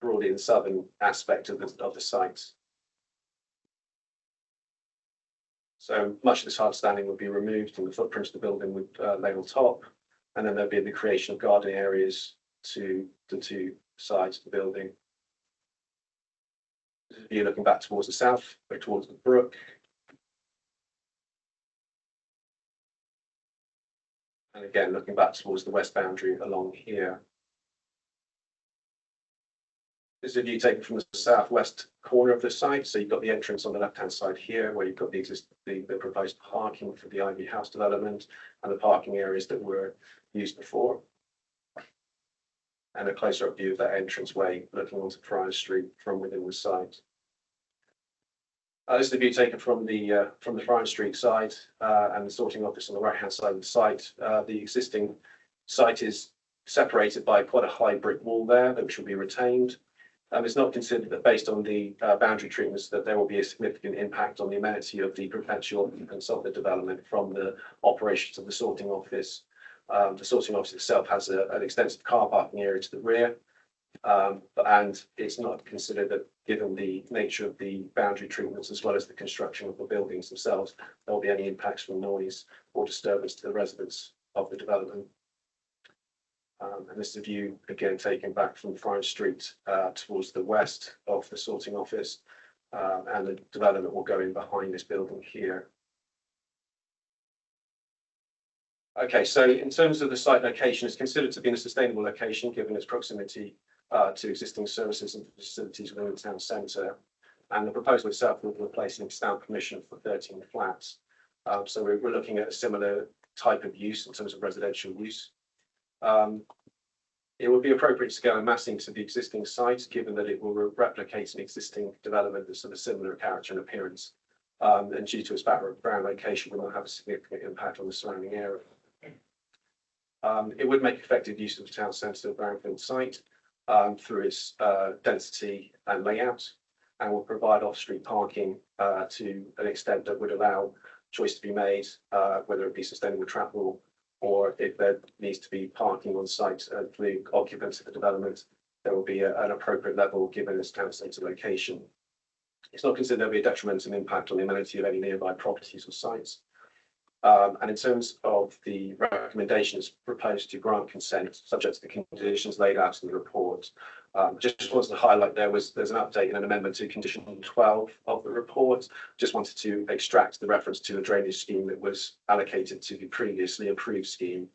Speaker 13: broadly the southern aspect of the site. So much of this hard standing would be removed and the footprint of the building would lay on top. And then there'd be the creation of garden areas to the two sides of the building. This is a view looking back towards the south, or towards the brook. And again, looking back towards the west boundary along here. This is a view taken from the southwest corner of the site. So you've got the entrance on the left-hand side here, where you've got the proposed parking for the Ivy House development and the parking areas that were used before. And a closer-up view of that entranceway looking onto Friar Street from within the site. This is the view taken from the Friar Street side and the sorting office on the right-hand side of the site. The existing site is separated by quite a high brick wall there, which will be retained. It's not considered that based on the boundary treatments that there will be a significant impact on the amenity of the perpetual and solid development from the operations of the sorting office. The sorting office itself has an extensive car parking area to the rear. And it's not considered that given the nature of the boundary treatments as well as the construction of the buildings themselves, there will be any impacts from noise or disturbance to the residents of the development. And this is a view again taken back from Friar Street towards the west of the sorting office, and the development will go in behind this building here. Okay, so in terms of the site location, it's considered to be in a sustainable location given its proximity to existing services and facilities within the town centre. And the proposal itself will replace an extant permission for 13 flats. So we're looking at a similar type of use in terms of residential use. It would be appropriate to go massing to the existing site, given that it will replicate an existing development that's of a similar character and appearance. And due to its background location, will not have a significant impact on the surrounding area. It would make effective use of the town centre of Barringfield site through its density and layout. and will provide off-street parking to an extent that would allow choice to be made, whether it be sustainable travel or if there needs to be parking on site for the occupants of the development, there will be an appropriate level given its town centre location. It's not considered there will be a detrimental impact on the amenity of any nearby properties or sites. And in terms of the recommendations proposed to grant consent, subject to the conditions laid out in the report, just wanted to highlight there's an update and an amendment to condition 12 of the report. Just wanted to extract the reference to the drainage scheme that was allocated to the previously approved scheme.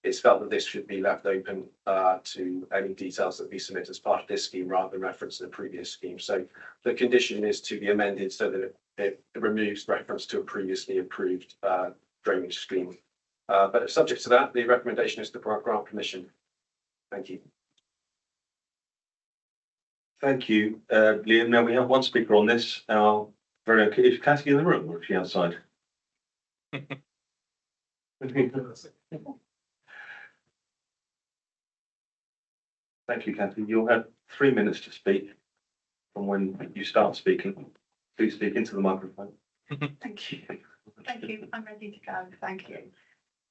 Speaker 13: It's felt that this should be left open to any details that be submitted as part of this scheme rather than reference to the previous scheme. So the condition is to be amended so that it removes reference to a previously approved drainage scheme. But subject to that, the recommendation is to grant permission. Thank you.
Speaker 9: Thank you, Liam. Now we have one speaker on this. Is Cassie in the room or is she outside? Thank you, Kathy. You'll have 3 minutes to speak from when you start speaking. Please speak into the microphone.
Speaker 1: Thank you. Thank you. I'm ready to go. Thank you.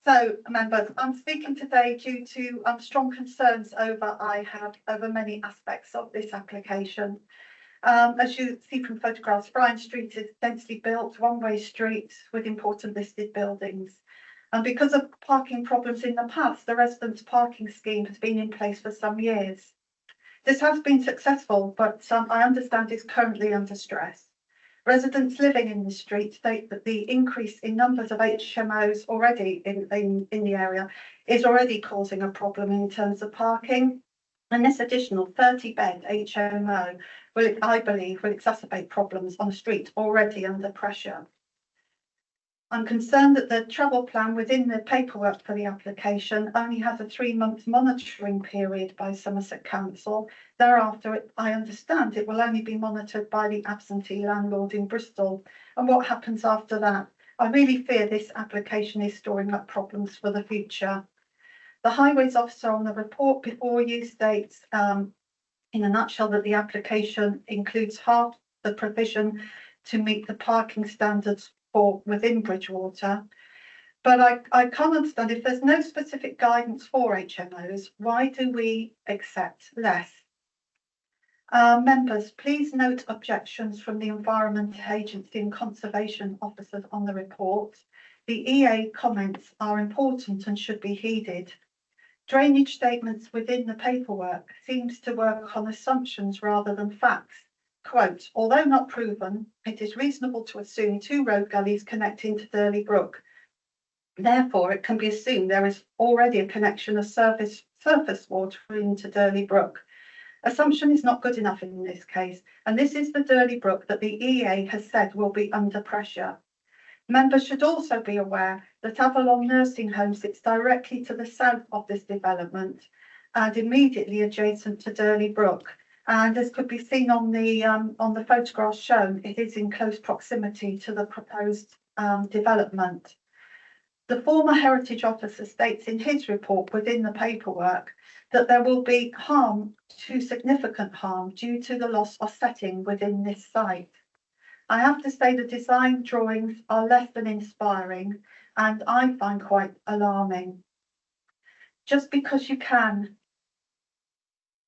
Speaker 1: So, members, I'm speaking today due to strong concerns I have over many aspects of this application. As you see from photographs, Bryan Street is densely built, one-way street with important listed buildings. And because of parking problems in the past, the residents' parking scheme has been in place for some years. This has been successful, but I understand is currently under stress. Residents living in the street state that the increase in numbers of HMOs already in the area is already causing a problem in terms of parking. And this additional 30-bed HMO will, I believe, will exacerbate problems on a street already under pressure. I'm concerned that the travel plan within the paperwork for the application only has a 3-month monitoring period by Somerset Council. Thereafter, I understand it will only be monitored by the absentee landlord in Bristol. And what happens after that? I really fear this application is storing up problems for the future. The highways officer on the report before you states, in a nutshell, that the application includes half the provision to meet the parking standards for within Bridgwater. But I can't understand, if there's no specific guidance for HMOs, why do we accept less? Members, please note objections from the Environment Agency and Conservation Officers on the report. The EA comments are important and should be heeded. Drainage statements within the paperwork seems to work on assumptions rather than facts. Quote, although not proven, it is reasonable to assume 2 road gullies connecting to Durley Brook. Therefore, it can be assumed there is already a connection of surface water into Durley Brook. Assumption is not good enough in this case, and this is the Durley Brook that the EA has said will be under pressure. Members should also be aware that Avalon Nursing Home sits directly to the south of this development and immediately adjacent to Durley Brook. And as could be seen on the photographs shown, it is in close proximity to the proposed development. The former heritage officer states in his report within the paperwork that there will be significant harm due to the loss of setting within this site. I have to say the design drawings are less than inspiring and I find quite alarming. Just because you can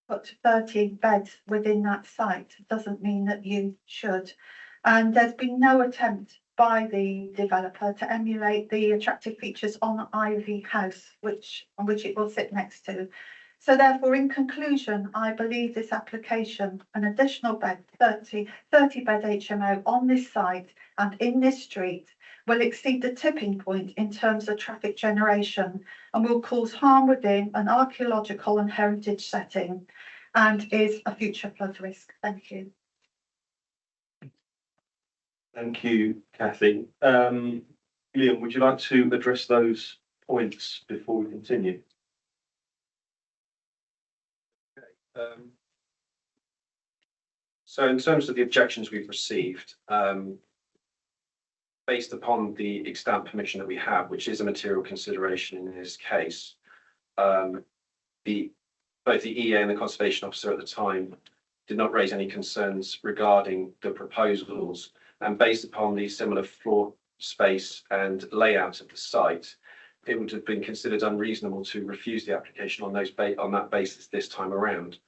Speaker 1: put 30 beds within that site doesn't mean that you should. And there's been no attempt by the developer to emulate the attractive features on Ivy House, which it will sit next to. So therefore, in conclusion, I believe this application, an additional bed, 30 bed HMO on this site and in this street, will exceed the tipping point in terms of traffic generation and will cause harm within an archaeological and heritage setting and is a future flood risk. Thank you.
Speaker 9: Thank you, Kathy. Liam, would you like to address those points before we continue?
Speaker 13: So in terms of the objections we've received, based upon the extant permission that we have, which is a material consideration in this case, both the EA and the conservation officer at the time did not raise any concerns regarding the proposals. And based upon the similar floor space and layout of the site, it would have been considered unreasonable to refuse the application on that basis this time around.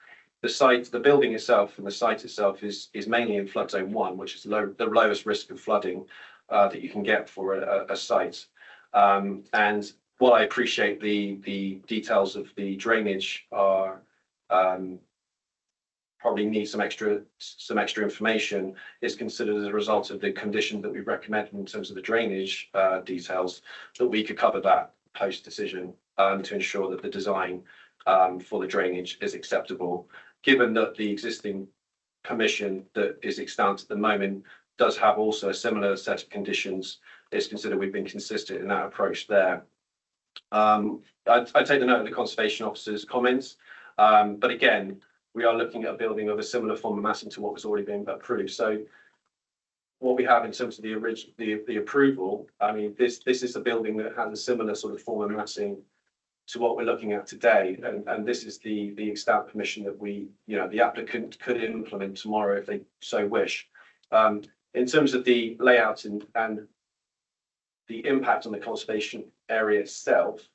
Speaker 13: The building itself and the site itself is mainly in flood zone 1, which is the lowest risk of flooding that you can get for a site. And while I appreciate the details of the drainage are probably need some extra information, is considered as a result of the condition that we recommend in terms of the drainage details, that we could cover that post decision to ensure that the design for the drainage is acceptable, given that the existing permission that is extant at the moment does have also a similar set of conditions. It's considered we've been consistent in that approach there. I take the note of the conservation officer's comments, but again, we are looking at a building of a similar form of massing to what was already being approved. So what we have in terms of the approval, I mean, this is a building that has a similar sort of form of massing to what we're looking at today, and this is the extant permission that the applicant could implement tomorrow if they so wish. In terms of the layout and the impact on the conservation area itself,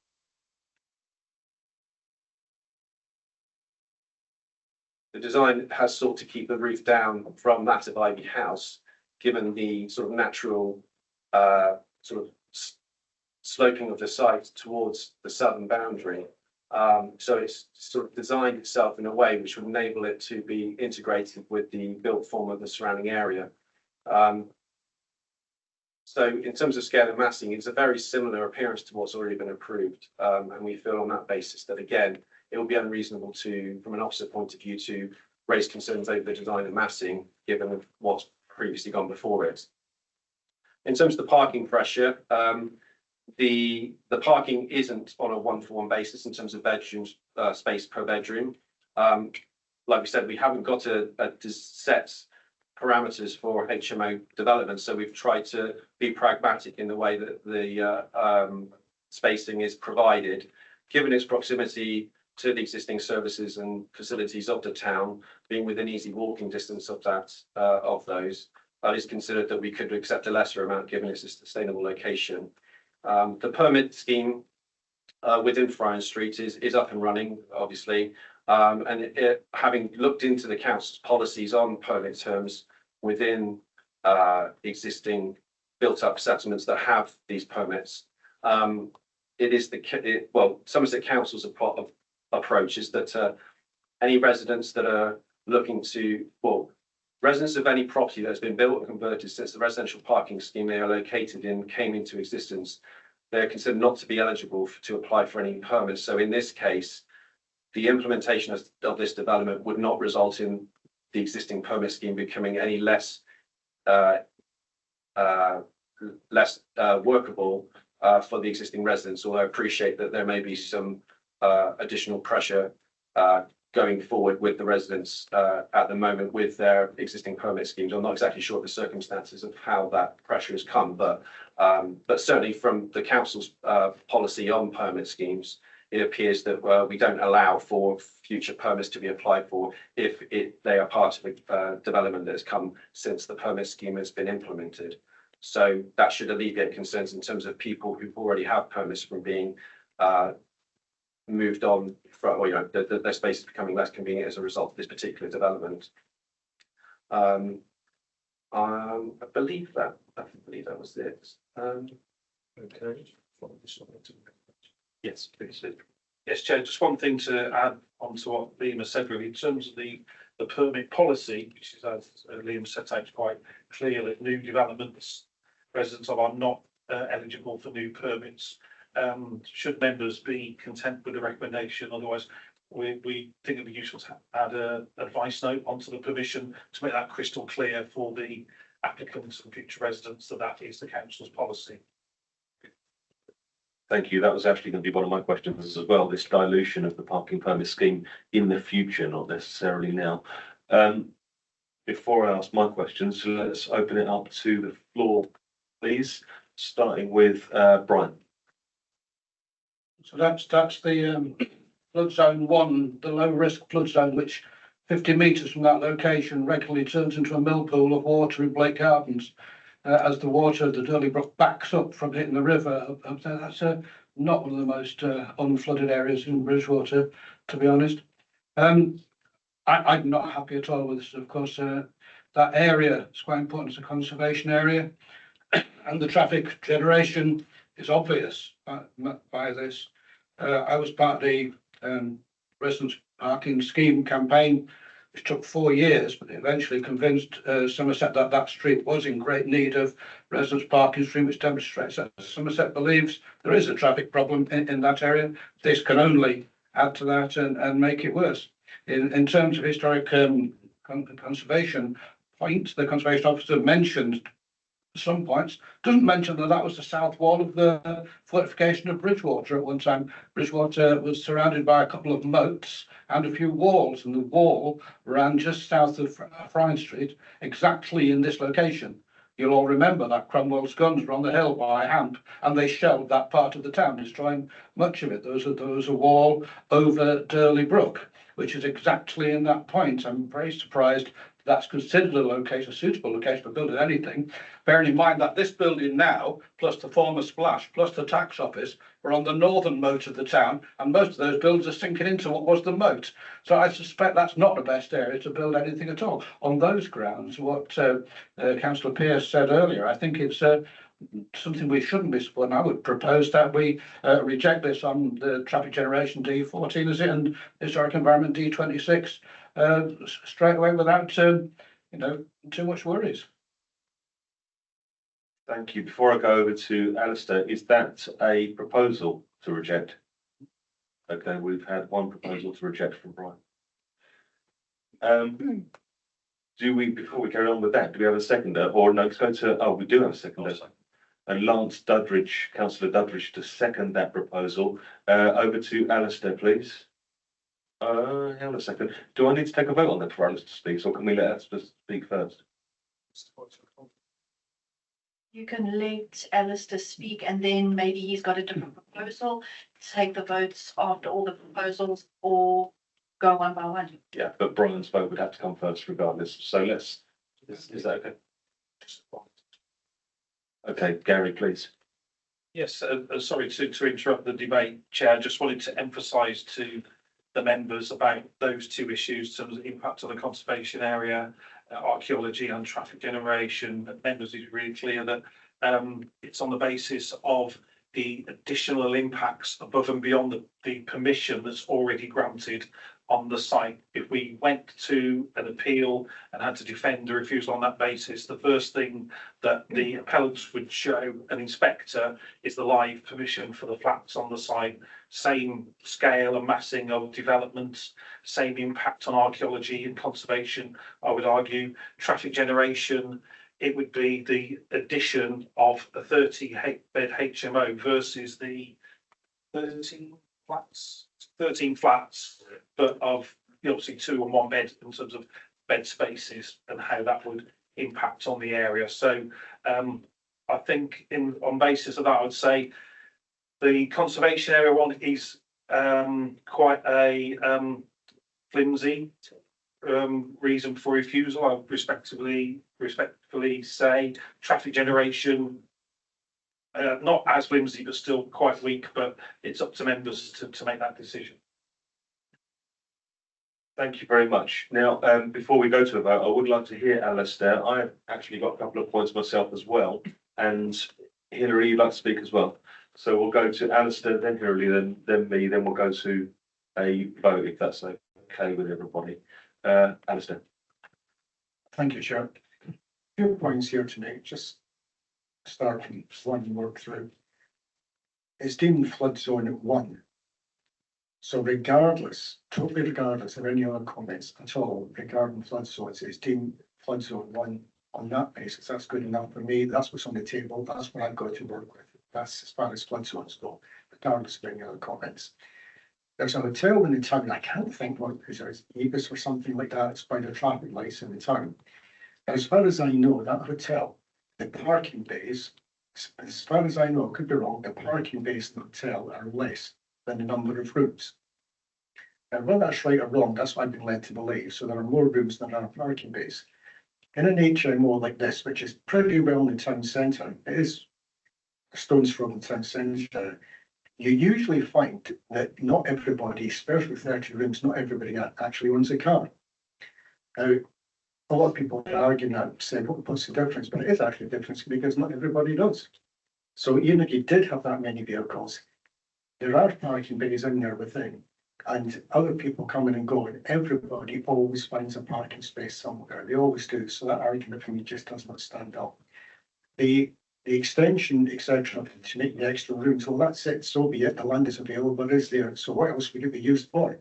Speaker 13: the design has sought to keep the roof down from that of Ivy House, given the sort of natural sort of sloping of the site towards the southern boundary. So it's sort of designed itself in a way which would enable it to be integrated with the built form of the surrounding area. So in terms of scale and massing, it's a very similar appearance to what's already been approved. And we feel on that basis that, again, it will be unreasonable from an officer point of view, to raise concerns over the design and massing, given what's previously gone before it. In terms of the parking pressure, the parking isn't on a 1-for-1 basis in terms of bedrooms, space per bedroom. Like we said, we haven't got a set parameters for HMO development, so we've tried to be pragmatic in the way that the spacing is provided, given its proximity to the existing services and facilities of the town, being within easy walking distance of those. It is considered that we could accept a lesser amount given it's a sustainable location. The permit scheme within Friar Street is up and running, obviously, and having looked into the council's policies on permit terms within existing built-up settlements that have these permits, it is Somerset Council's approach is that any residents that are looking to, residents of any property that has been built and converted since the residential parking scheme they are located in came into existence, they're considered not to be eligible to apply for any permits. So in this case, the implementation of this development would not result in the existing permit scheme becoming any less workable for the existing residents, although I appreciate that there may be some additional pressure going forward with the residents at the moment with their existing permit schemes. I'm not exactly sure of the circumstances of how that pressure has come, but certainly from the council's policy on permit schemes, it appears that we don't allow for future permits to be applied for if they are part of a development that has come since the permit scheme has been implemented. So that should alleviate concerns in terms of people who already have permits from being moved on from, or their space is becoming less convenient as a result of this particular development. I believe that was it. Okay.
Speaker 14: Yes, please. Yes, Chair, just one thing to add on to what Liam has said, really, in terms of the permit policy, which is, as Liam set out, quite clear that new developments, residents of are not eligible for new permits. Should members be content with the recommendation? Otherwise, we think it'd be useful to add an advice note onto the permission to make that crystal clear for the applicants and future residents that is the council's policy.
Speaker 9: Thank you. That was actually going to be one of my questions as well, this dilution of the parking permit scheme in the future, not necessarily now. Before I ask my questions, let's open it up to the floor, please, starting with Brian.
Speaker 5: So that's the flood zone 1, the low risk flood zone, which 50 metres from that location regularly turns into a mill pool of water in Blake Gardens. As the water of the Durley Brook backs up from hitting the river up there. That's not one of the most unflooded areas in Bridgewater, to be honest. I'm not happy at all with this. Of course, that area is quite important as a conservation area, and the traffic generation is obvious by this. I was part of the residents parking scheme campaign, which took 4 years, but eventually convinced Somerset that that street was in great need of residents parking street, which demonstrates that Somerset believes there is a traffic problem in that area. This can only add to that and make it worse. In terms of historic conservation point, the conservation officer mentioned some points, doesn't mention that that was the south wall of the fortification of Bridgewater at one time. Bridgewater was surrounded by a couple of moats and a few walls, and the wall ran just south of Friar Street, exactly in this location. You'll all remember that Cromwell's guns were on the hill by Hamp, and they shelled that part of the town, destroying much of it. There was a wall over Durley Brook, which is exactly in that point. I'm very surprised that's considered a suitable location for building anything, bearing in mind that this building now, plus the former splash, plus the tax office, were on the northern moat of the town, and most of those buildings are sinking into what was the moat. So I suspect that's not the best area to build anything at all. On those grounds, what Councillor Pearce said earlier, I think it's something we shouldn't be supporting. I would propose that we reject this on the traffic generation D14, is it, and historic environment D26 straight away without too much worries.
Speaker 9: Thank you. Before I go over to Alistair, is that a proposal to reject? Okay, we've had one proposal to reject from Brian. Do we, before we carry on with that, do we have a seconder? Or no, let's go to, we do have a seconder. And Lance Duddridge, Councillor Duddridge, to second that proposal. Over to Alistair, please. Hang on a second. Do I need to take a vote on that before Alistair speaks, or can we let Alistair speak first?
Speaker 2: You can let Alistair speak, and then maybe he's got a different proposal, take the votes after all the proposals, or go one by one.
Speaker 9: Yeah, but Brian's vote would have to come first regardless. So is that okay? Okay, Gary, please.
Speaker 14: Yes, sorry to interrupt the debate, Chair. I just wanted to emphasise to the members about those two issues, in terms of impact on the conservation area, archaeology and traffic generation. Members is really clear that it's on the basis of the additional impacts above and beyond the permission that's already granted on the site. If we went to an appeal and had to defend a refusal on that basis, the first thing that the appellants would show an inspector is the live permission for the flats on the site. Same scale and massing of developments, same impact on archaeology and conservation, I would argue. Traffic generation, it would be the addition of a 30-bed HMO versus the 13 flats, but of obviously 2 and 1 bed in terms of bed spaces and how that would impact on the area. So I think on basis of that, I would say the conservation area one is quite a flimsy reason for refusal. I would respectfully say traffic generation, not as flimsy, but still quite weak, but it's up to members to make that decision.
Speaker 9: Thank you very much. Now, before we go to a vote, I would like to hear Alistair. I've actually got a couple of points myself as well, and Hilary, you'd like to speak as well. So we'll go to Alistair, then Hilary, then me, then we'll go to a vote, if that's okay with everybody. Alistair.
Speaker 6: Thank you, Chair. A few points here tonight, just start from one and work through. It's deemed flood zone 1. So regardless, totally regardless of any other comments at all regarding flood zones, it's deemed flood zone 1 on that basis. That's good enough for me. That's what's on the table. That's what I've got to work with. That's as far as flood zones go, regardless of any other comments. There's a hotel in the town. I can't think what it is. There's Ibis or something like that. It's by the traffic lights in the town. As far as I know, that hotel, the parking bays, as far as I know, could be wrong, the parking bays in the hotel are less than the number of rooms. And whether that's right or wrong, that's what I've been led to believe. So there are more rooms than there are parking bays. In an HMO like this, which is pretty well in the town centre, it is a stone's throw in the town centre, you usually find that not everybody, especially 30 rooms, not everybody actually owns a car. Now, a lot of people are arguing that, say, what's the difference? But it is actually a difference because not everybody does. So even if you did have that many vehicles, there are parking bays in there within. And other people coming and going, everybody always finds a parking space somewhere. They always do. So that argument for me just does not stand up. The extension, etc., to make the extra rooms, well, that's it. So be it. The land is available, it is there. So what else would it be used for?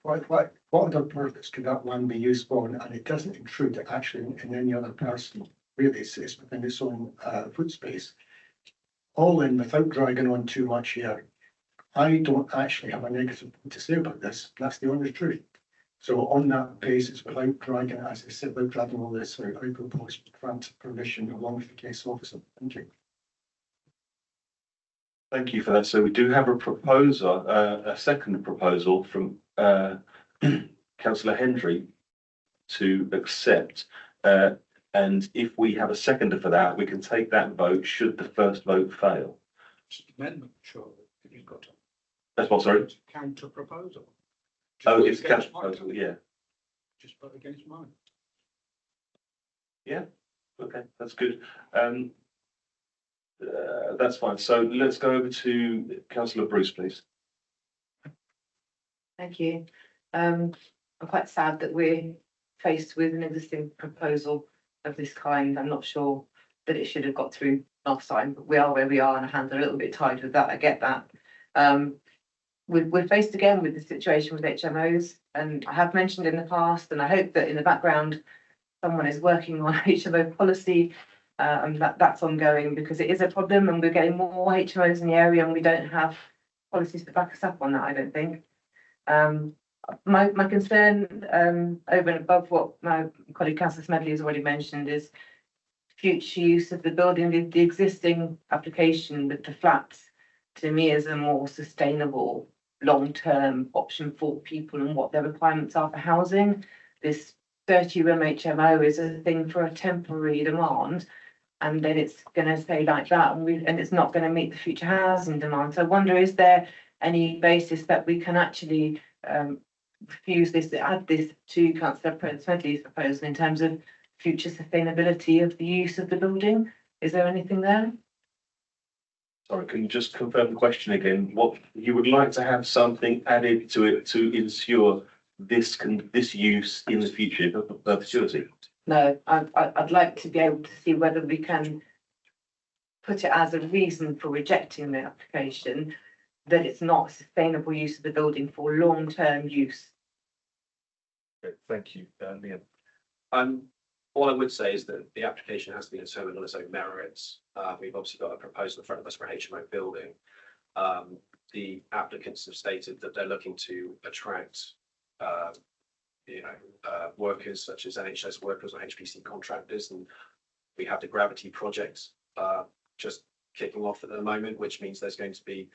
Speaker 6: What other purpose could that land be used for? And it doesn't intrude actually in any other person. Really, it's within its own foot space. All in, without dragging on too much here, I don't actually have a negative to say about this. That's the honest truth. So on that basis, without dragging, as I said, without dragging all this out, I propose grant permission along with the case officer. Thank you.
Speaker 9: Thank you for that. So we do have a proposal, a second proposal from councillor Hendry to accept. And if we have a seconder for that, we can take that vote should the first vote fail.
Speaker 5: Amendment, sure. You've got to.
Speaker 9: That's what, sorry?
Speaker 5: Counter proposal.
Speaker 9: Oh, it's counter proposal, yeah.
Speaker 5: Just vote against mine.
Speaker 9: Yeah, okay, that's good. That's fine. So let's go over to councillor Bruce, please.
Speaker 15: Thank you. I'm quite sad that we're faced with an existing proposal of this kind. I'm not sure that it should have got through last time, but we are where we are and our hands are a little bit tied with that. I get that. We're faced again with the situation with HMOs, and I have mentioned in the past, and I hope that in the background someone is working on HMO policy, and that's ongoing because it is a problem and we're getting more HMOs in the area and we don't have policies to back us up on that, I don't think. My concern over and above what my colleague Councillor Smedley has already mentioned is future use of the building. The existing application with the flats to me is a more sustainable long-term option for people and what their requirements are for housing. This 30-room HMO is a thing for a temporary demand, and then it's going to stay like that, and it's not going to meet the future housing demand. So I wonder, is there any basis that we can actually refuse this, add this to Councillor Smedley's proposal in terms of future sustainability of the use of the building? Is there anything there?
Speaker 9: Sorry, can you just confirm the question again? What you would like to have something added to it to ensure this use in the future of perpetuity?
Speaker 15: No, I'd like to be able to see whether we can put it as a reason for rejecting the application, that it's not a sustainable use of the building for long-term use.
Speaker 9: Okay, thank you, Liam.
Speaker 13: All I would say is that the application has to be determined on its own merits. We've obviously got a proposal in front of us for a HMO building. The applicants have stated that they're looking to attract, workers such as NHS workers or HPC contractors, and we have the Gravity project just kicking off at the moment, which means there's going to be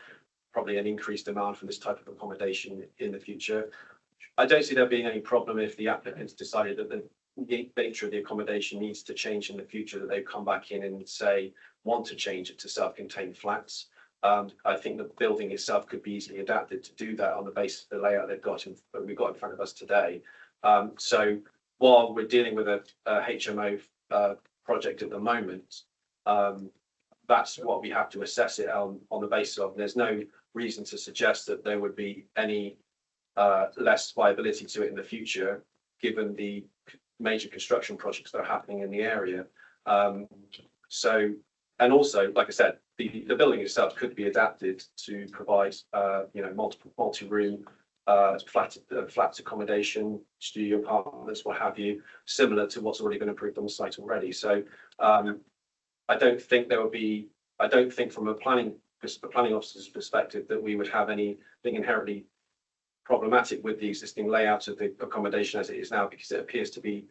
Speaker 13: probably an increased demand for this type of accommodation in the future. I don't see there being any problem if the applicants decided that the nature of the accommodation needs to change in the future, that they come back in and say want to change it to self-contained flats. I think the building itself could be easily adapted to do that on the basis of the layout we've got in front of us today. So while we're dealing with a HMO project at the moment, that's what we have to assess it on the basis of. There's no reason to suggest that there would be any less viability to it in the future, given the major construction projects that are happening in the area. And also, like I said, the building itself could be adapted to provide, multi-room flat accommodation, studio apartments, what have you, similar to what's already been approved on the site already. So I don't think from a planning officer's perspective that we would have anything inherently problematic with the existing layout of the accommodation as it is now, because it appears to be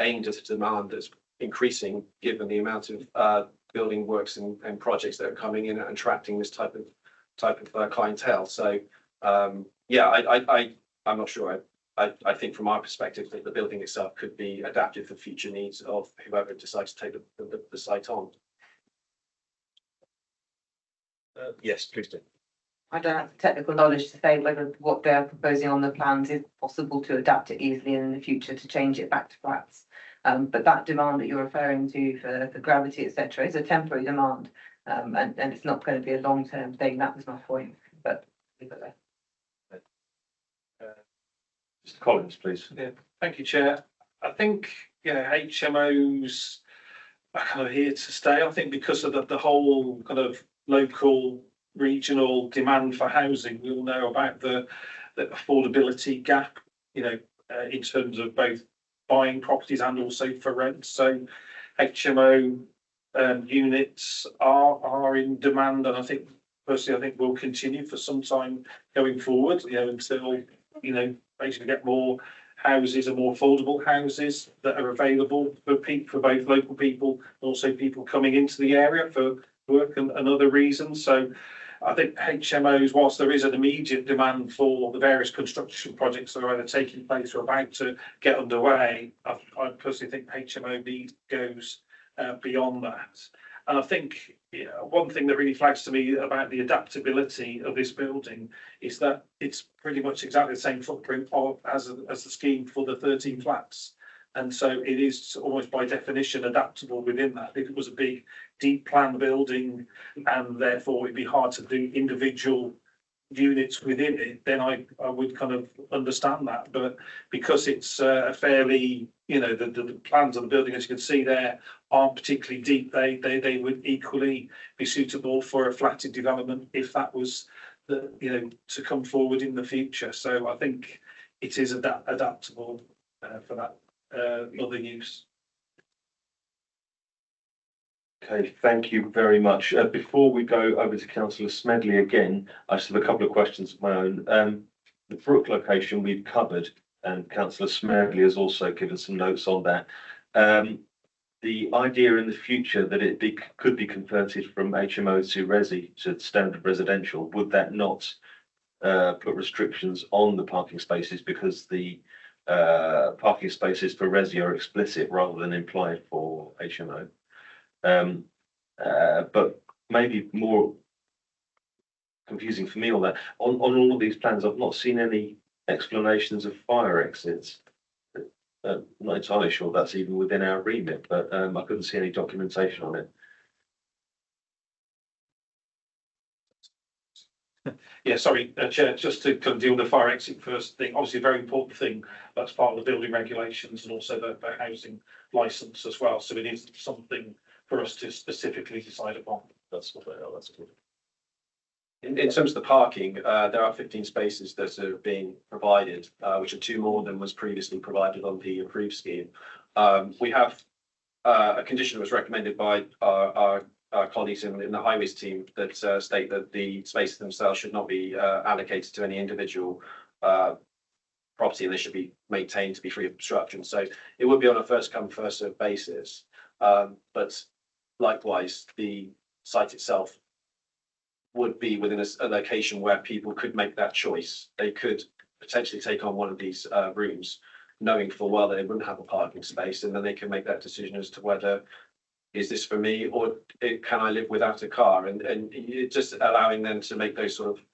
Speaker 13: aimed at a demand that's increasing given the amount of building works and projects that are coming in and attracting this type of clientele. So Yeah, I'm not sure. I think from our perspective that the building itself could be adapted for future needs of whoever decides to take the site on.
Speaker 9: Yes, please do.
Speaker 15: I don't have the technical knowledge to say whether what they're proposing on the plans is possible to adapt it easily in the future to change it back to flats. But that demand that you're referring to for gravity, etc., is a temporary demand. And it's not going to be a long-term thing. That was my point, but leave it there.
Speaker 9: Mr. Collins, please.
Speaker 14: Yeah, thank you, Chair. I think, HMOs are kind of here to stay. I think because of the whole kind of local, regional demand for housing, we all know about the affordability gap, in terms of both buying properties and also for rent. So HMO units are in demand, and I think will continue for some time going forward, until, basically get more houses and more affordable houses that are available for both local people and also people coming into the area for work and other reasons. So I think HMOs, whilst there is an immediate demand for the various construction projects that are either taking place or about to get underway, I personally think HMO need goes beyond that. And I think one thing that really flags to me about the adaptability of this building is that it's pretty much exactly the same footprint as the scheme for the 13 flats. And so it is almost by definition adaptable within that. If it was a big, deep plan building and therefore it'd be hard to do individual units within it, then I would kind of understand that. But because it's a fairly, the plans of the building, as you can see there, aren't particularly deep, they would equally be suitable for a flatted development if that was to come forward in the future. So I think it is adaptable for that other use.
Speaker 9: Okay, thank you very much. Before we go over to Councillor Smedley again, I just have a couple of questions of my own. The Brook location we've covered, and Councillor Smedley has also given some notes on that. The idea in the future that it could be converted from HMO to resi to standard residential, would that not put restrictions on the parking spaces, because the parking spaces for resi are explicit rather than implied for HMO? But maybe more confusing for me on that. On all of these plans, I've not seen any explanations of fire exits. I'm not entirely sure that's even within our remit, but I couldn't see any documentation on it.
Speaker 14: Yeah, sorry, Chair, just to kind of deal with the fire exit first thing, obviously a very important thing. That's part of the building regulations and also the housing licence as well. So it is something for us to specifically decide upon.
Speaker 9: That's good.
Speaker 13: In terms of the parking, there are 15 spaces that are being provided, which are 2 more than was previously provided on the approved scheme. We have a condition that was recommended by our colleagues in the highways team that state that the spaces themselves should not be allocated to any individual property, and they should be maintained to be free of obstruction. So it would be on a first come, first served basis. But likewise, the site itself would be within a location where people could make that choice. They could potentially take on one of these rooms, knowing full well that they wouldn't have a parking space, and then they can make that decision as to whether, is this for me, or can I live without a car? And just allowing them to make those sort of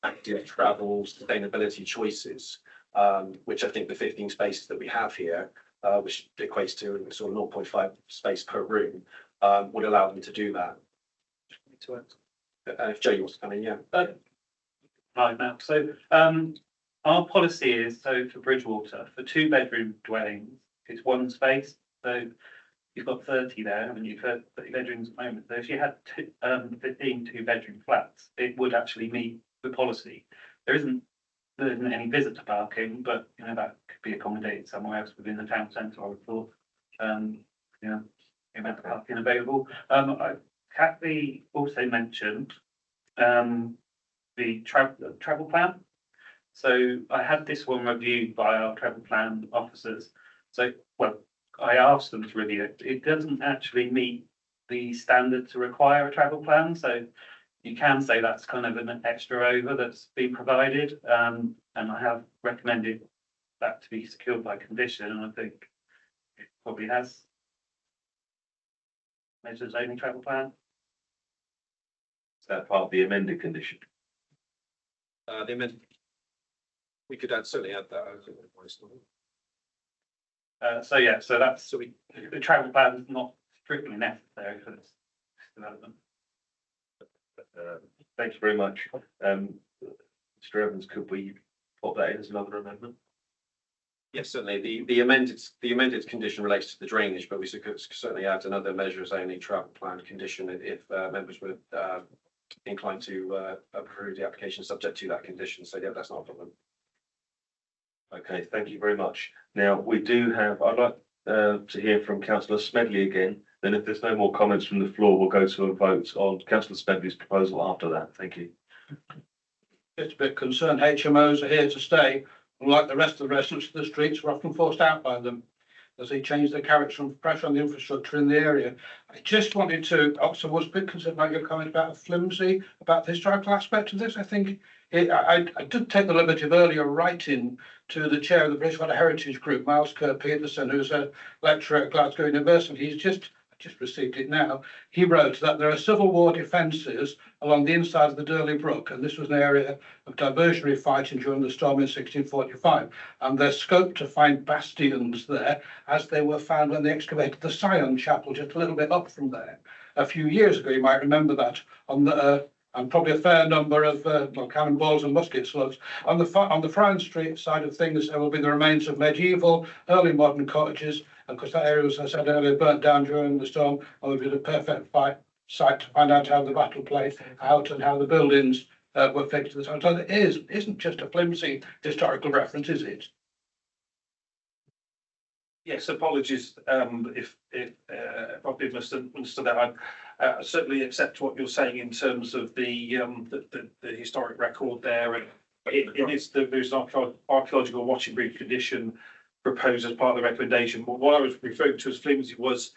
Speaker 13: active travel sustainability choices, which I think the 15 spaces that we have here, which equates to sort of 0.5 space per room, would allow them to do that. If Joe wants to come in, yeah.
Speaker 11: Right now, so our policy is, so for Bridgewater, for 2-bedroom dwellings, it's 1 space. So you've got 30 there, haven't you, for 30 bedrooms at the moment. So if you had 15 2-bedroom flats, it would actually meet the policy. There isn't any visitor parking, but that could be accommodated somewhere else within the town centre, I would thought. The amount of parking available. Kathy also mentioned the travel plan. So I had this one reviewed by our travel plan officers. So, I asked them to review it. It doesn't actually meet the standard to require a travel plan. So you can say that's kind of an extra over that's been provided, and I have recommended that to be secured by condition, and I think it probably has. Measures zoning travel plan.
Speaker 9: Is that part of the amended condition?
Speaker 13: The amendment. We could certainly add that.
Speaker 11: So yeah, so that's,
Speaker 13: So we,
Speaker 11: the travel plan is not strictly necessary for this development.
Speaker 9: Thank you very much. Mr. Evans, could we pop that in as another amendment?
Speaker 13: yes, certainly. The amended condition relates to the drainage, but we could certainly add another measures only travel plan condition if members were inclined to approve the application subject to that condition. So yeah, that's not a problem.
Speaker 9: Okay, thank you very much. Now, we do have, I'd like to hear from Councillor Smedley again. Then if there's no more comments from the floor, we'll go to a vote on Councillor Smedley's proposal after that. Thank you.
Speaker 5: Just a bit concerned, HMOs are here to stay. Unlike the rest of the residents of the streets, we're often forced out by them as they change their character and pressure on the infrastructure in the area. I just wanted to, also was a bit concerned about your comment about flimsy, about the historical aspect of this. I think I did take the liberty of earlier writing to the chair of the British Water Heritage Group, Miles Kerr-Peterson, who's a lecturer at Glasgow University. I just received it now. He wrote that there are civil war defences along the inside of the Durley Brook, and this was an area of diversionary fighting during the storm in 1645. And there's scope to find bastions there, as they were found when they excavated the Sion Chapel just a little bit up from there. A few years ago, you might remember that, on the and probably a fair number of cannonballs and musket slugs. On the Friar Street side of things, there will be the remains of medieval, early modern cottages. And of course, that area, as I said earlier, burnt down during the storm, and would be the perfect site to find out how the battle played out and how the buildings were fixed to the time. So it isn't just a flimsy historical reference, is it?
Speaker 14: Yes, apologies if I've been misunderstood that. I certainly accept what you're saying in terms of the historic record there, and there's an archaeological watching brief condition proposed as part of the recommendation. But what I was referring to as flimsy was,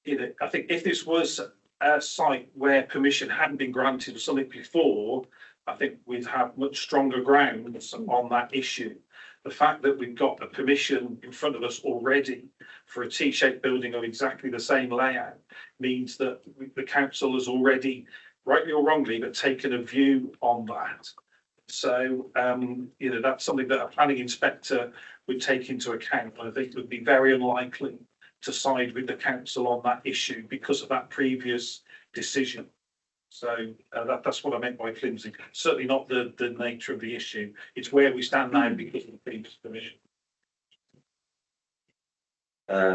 Speaker 14: I think if this was a site where permission hadn't been granted or something before, I think we'd have much stronger grounds on that issue. The fact that we've got a permission in front of us already for a T-shaped building of exactly the same layout means that the council has already, rightly or wrongly, but taken a view on that. So, that's something that a planning inspector would take into account. I think it would be very unlikely to side with the council on that issue because of that previous decision. So that's what I meant by flimsy. Certainly not the nature of the issue. It's where we stand now because of the previous permission.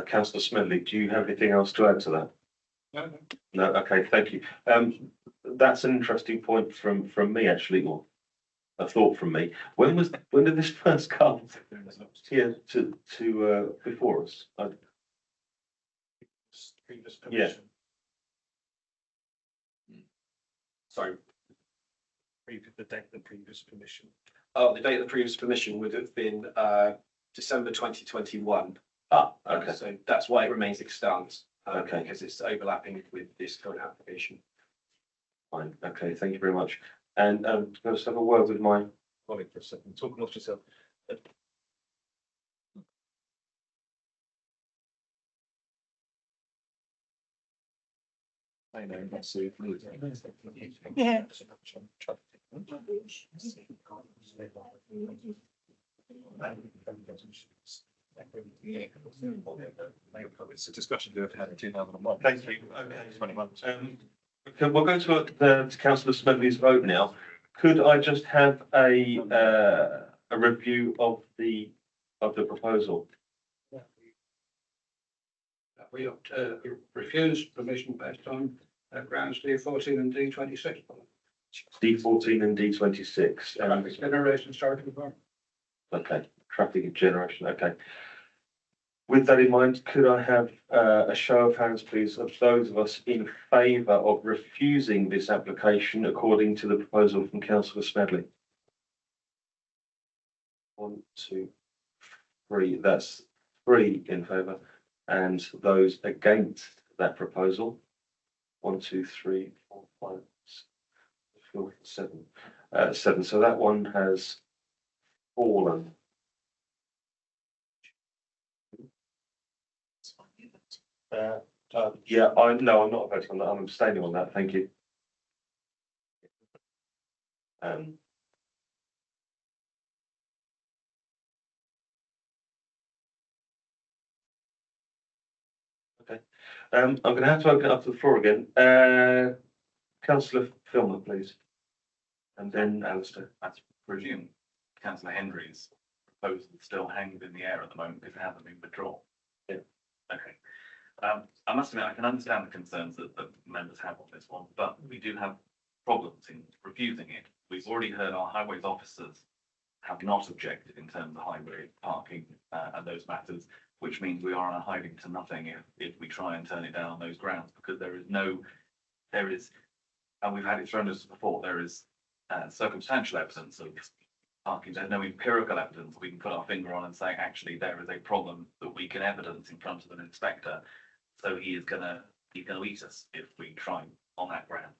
Speaker 9: Councillor Smedley, do you have anything else to add to that?
Speaker 5: No.
Speaker 9: No. Okay, thank you. That's an interesting point from me, actually, or a thought from me. When did this first come here to before us?
Speaker 14: Previous permission.
Speaker 13: Sorry.
Speaker 14: The date of the previous permission.
Speaker 13: Oh, the date of the previous permission would have been December 2021.
Speaker 9: Okay.
Speaker 13: So that's why it remains extant.
Speaker 9: Okay.
Speaker 13: Because it's overlapping with this current application.
Speaker 9: Fine. Okay. Thank you very much. And let's have a word with my
Speaker 14: colleague for a second. Talk amongst yourself.
Speaker 7: I know, that's it.
Speaker 8: Yeah.
Speaker 7: It's a discussion we've had in 2001.
Speaker 9: Thank you.
Speaker 7: Okay. 20 months.
Speaker 9: Okay, we'll go to Councillor Smedley's vote now. Could I just have a review of the proposal?
Speaker 5: We refused permission based on grounds D14 and D26.
Speaker 9: D14 and D26.
Speaker 5: Traffic generation historical environment.
Speaker 9: Okay, traffic generation. Okay. With that in mind, could I have a show of hands, please, of those of us in favour of refusing this application according to the proposal from Councillor Smedley? 1, 2, 3. That's 3 in favour. And those against that proposal? 1, 2, 3, 4, 5, 6. 7. 7, so that one has fallen. Yeah, I'm not voting on that. I'm abstaining on that. Thank you. Okay. I'm going to have to open it up to the floor again. Councillor Filmer, please. And then Alistair.
Speaker 4: I presume councillor Henry's proposal still hangs in the air at the moment because it hasn't been withdrawn.
Speaker 9: Yeah.
Speaker 4: Okay. I must admit, I can understand the concerns that the members have on this one, but we do have problems in refusing it. We've already heard our highways officers have not objected in terms of highway parking and those matters, which means we are hiding to nothing if we try and turn it down on those grounds, because there is, and we've had it thrown at us before, there is circumstantial evidence of parking. There's no empirical evidence we can put our finger on and say, actually, there is a problem that we can evidence in front of an inspector. So he's gonna eat us if we try on that ground.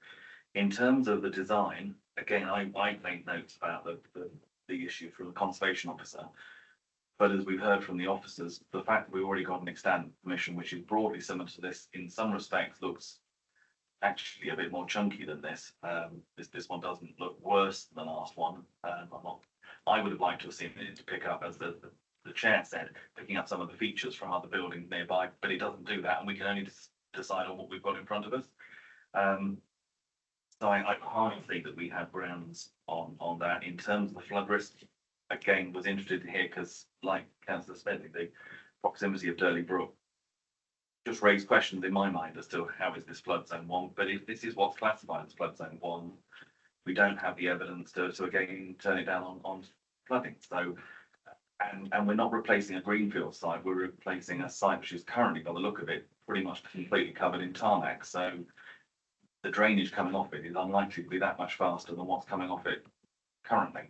Speaker 4: In terms of the design, again, I made notes about the issue from the conservation officer. But as we've heard from the officers, the fact that we've already got an extant permission, which is broadly similar to this, in some respects looks actually a bit more chunky than this. This one doesn't look worse than the last one. I would have liked to have seen it to pick up, as the chair said, picking up some of the features from other buildings nearby, but it doesn't do that, and we can only decide on what we've got in front of us. So I can't think that we have grounds on that. In terms of the flood risk, again, was interested to hear, because like Councillor Smedley, the proximity of Durley Brook just raised questions in my mind as to how is this flood zone 1, but if this is what's classified as flood zone 1, we don't have the evidence to again turn it down on flooding. So, and we're not replacing a greenfield site, we're replacing a site which is currently, by the look of it, pretty much completely covered in tarmac. So the drainage coming off it is unlikely to be that much faster than what's coming off it currently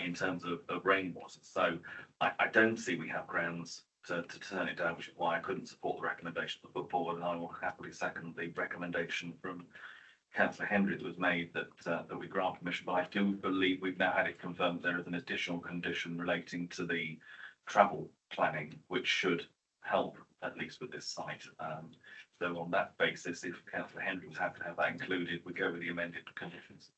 Speaker 4: in terms of rainwater. So I don't see we have grounds to turn it down, which is why I couldn't support the recommendation that put forward, and I will happily second the recommendation from Councillor Henry that was made that we grant permission. But I do believe we've now had it confirmed there is an additional condition relating to the travel planning, which should help at least with this site. So on that basis, if Councillor Henry was happy to have that included, we go with the amended conditions.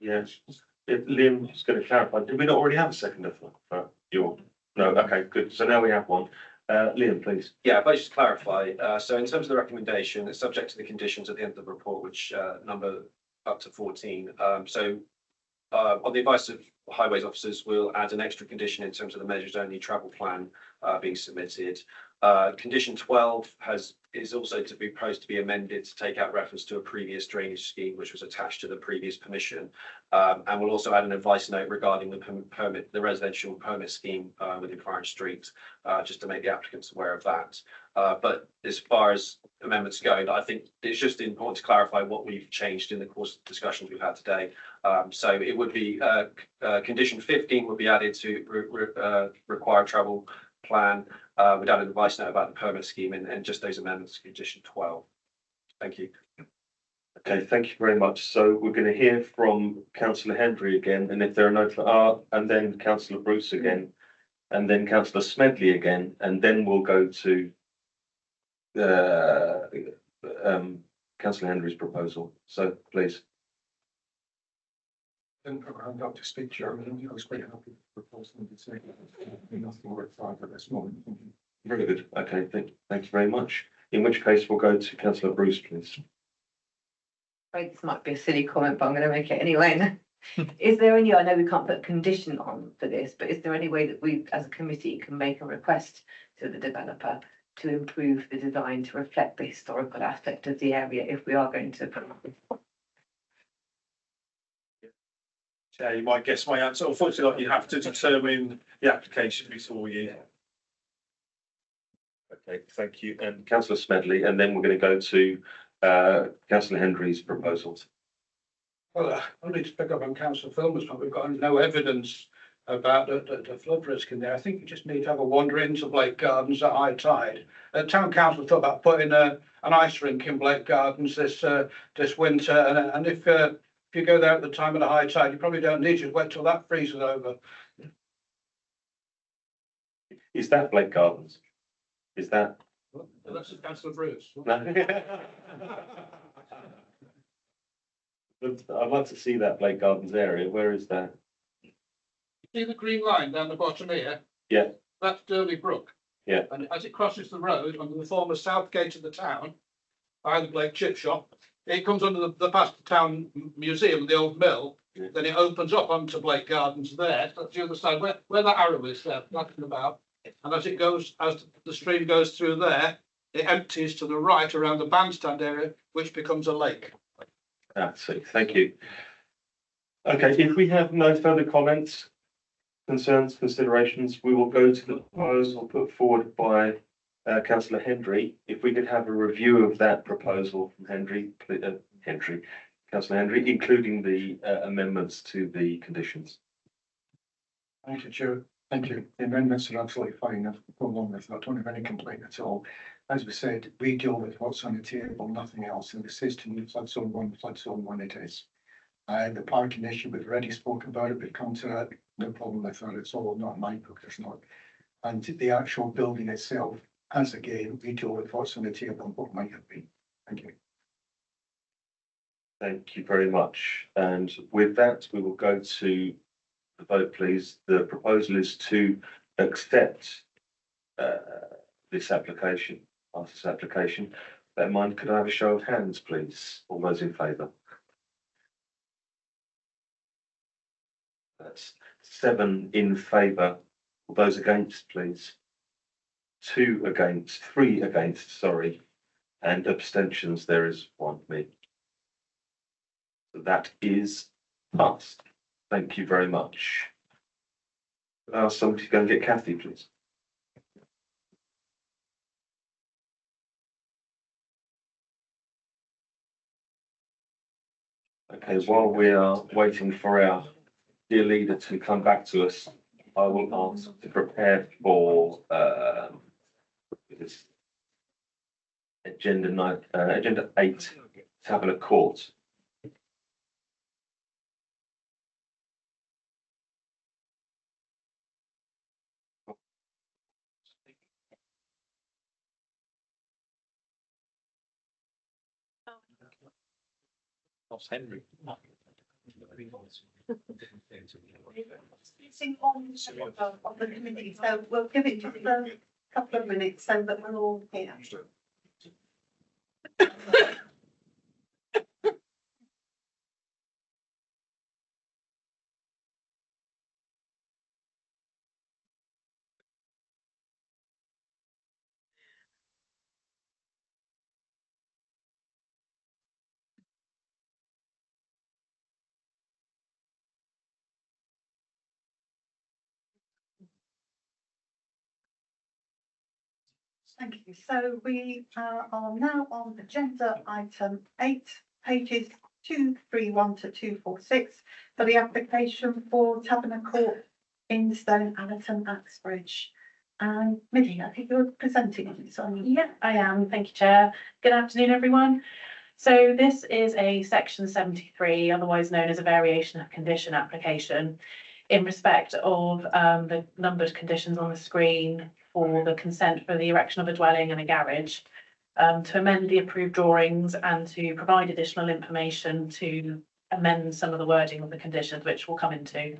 Speaker 9: Yes, if Liam's going to clarify, did we not already have a seconder for your? No, okay, good. So now we have one. Liam, please.
Speaker 13: Yeah, if I just clarify, so in terms of the recommendation, it's subject to the conditions at the end of the report, which number up to 14. On the advice of highways officers, we'll add an extra condition in terms of the measures only travel plan being submitted. Condition 12 is also to be proposed to be amended to take out reference to a previous drainage scheme which was attached to the previous permission, and we'll also add an advice note regarding the residential permit scheme within Farron Street, just to make the applicants aware of that. But as far as amendments go, I think it's just important to clarify what we've changed in the course of discussions we've had today. So it would be condition 15 would be added to require travel plan. We'd add an advice note about the permit scheme and just those amendments to condition 12. Thank you.
Speaker 9: Okay, thank you very much. So we're going to hear from Councillor Henry again, and if there are no, and then Councillor Bruce again, and then Councillor Smedley again, and then we'll go to Councillor Henry's proposal. So please.
Speaker 6: And I'm not to speak German. I was quite happy with the proposal to say nothing worth five at this moment.
Speaker 9: Very good. Okay, thank you very much. In which case, we'll go to Councillor Bruce, please.
Speaker 15: Right, this might be a silly comment, but I'm going to make it anyway. Is there any, I know we can't put a condition on for this, but is there any way that we as a committee can make a request to the developer to improve the design to reflect the historical aspect of the area if we are going to put
Speaker 14: Yeah, you might guess my answer. Unfortunately, you have to determine the application before you.
Speaker 9: Okay, thank you. And Councillor Smedley, and then we're going to go to Councillor Henry's proposals.
Speaker 5: Well, I need to pick up on Councillor Filmer's point. We've got no evidence about the flood risk in there. I think you just need to have a wander into Blake Gardens at high tide. Town council thought about putting an ice rink in Blake Gardens this winter, and if you go there at the time of the high tide, you probably don't need to wait till that freezes over.
Speaker 9: Is that Blake Gardens? Is that?
Speaker 5: That's Councillor Bruce.
Speaker 9: No. I'd like to see that Blake Gardens area. Where is that?
Speaker 5: See the green line down the bottom here?
Speaker 9: Yeah.
Speaker 5: That's Durley Brook.
Speaker 9: Yeah.
Speaker 5: And as it crosses the road under the former south gate of the town, by the Blake Chip Shop, it comes under the past the town museum, the old mill.
Speaker 9: Yeah.
Speaker 5: Then it opens up onto Blake Gardens there. That's the other side where that arrow is there, nothing about. And as it goes, as the stream goes through there, it empties to the right around the bandstand area, which becomes a lake.
Speaker 9: That's it. Thank you. Okay, if we have no further comments, concerns, considerations, we will go to the proposal put forward by Councillor Hendry. If we could have a review of that proposal from Councillor Hendry, including the amendments to the conditions.
Speaker 6: Thank you, Chair. Thank you. The amendments are absolutely fine. I've gone along with that. I don't have any complaint at all. As we said, we deal with what's on the table, nothing else. And the system, flood zone 1 it is. The parking issue, we've already spoken about it. We've come to that. No problem with that. It's all not my book. There's not. And the actual building itself, as again, we deal with what's on the table and what might have been. Thank you.
Speaker 9: Thank you very much. And with that, we will go to the vote, please. The proposal is to accept this application. After this application, bear in mind, could I have a show of hands, please? All those in favour? That's 7 in favour. All those against, please? 2 against, 3 against, sorry, and abstentions. There is 1 me. So that is passed. Thank you very much. Could I ask somebody to go and get Kathy, please? Okay, while we are waiting for our dear leader to come back to us, I will ask to prepare for this agenda 8, Taberner Court.
Speaker 7: Henry.
Speaker 1: It's on the committee, so we'll give it just a couple of minutes so that we're all here. Thank you. So we are now on agenda item 8, pages 231 to 246 for the application for Taberner Court in Stone Allerton Axbridge. And Minnie, I think you're presenting on this one.
Speaker 2: Yeah, I am. Thank you, Chair. Good afternoon, everyone. So this is a section 73, otherwise known as a variation of condition application, in respect of the numbered conditions on the screen for the consent for the erection of a dwelling and a garage, to amend the approved drawings and to provide additional information to amend some of the wording of the conditions, which we'll come into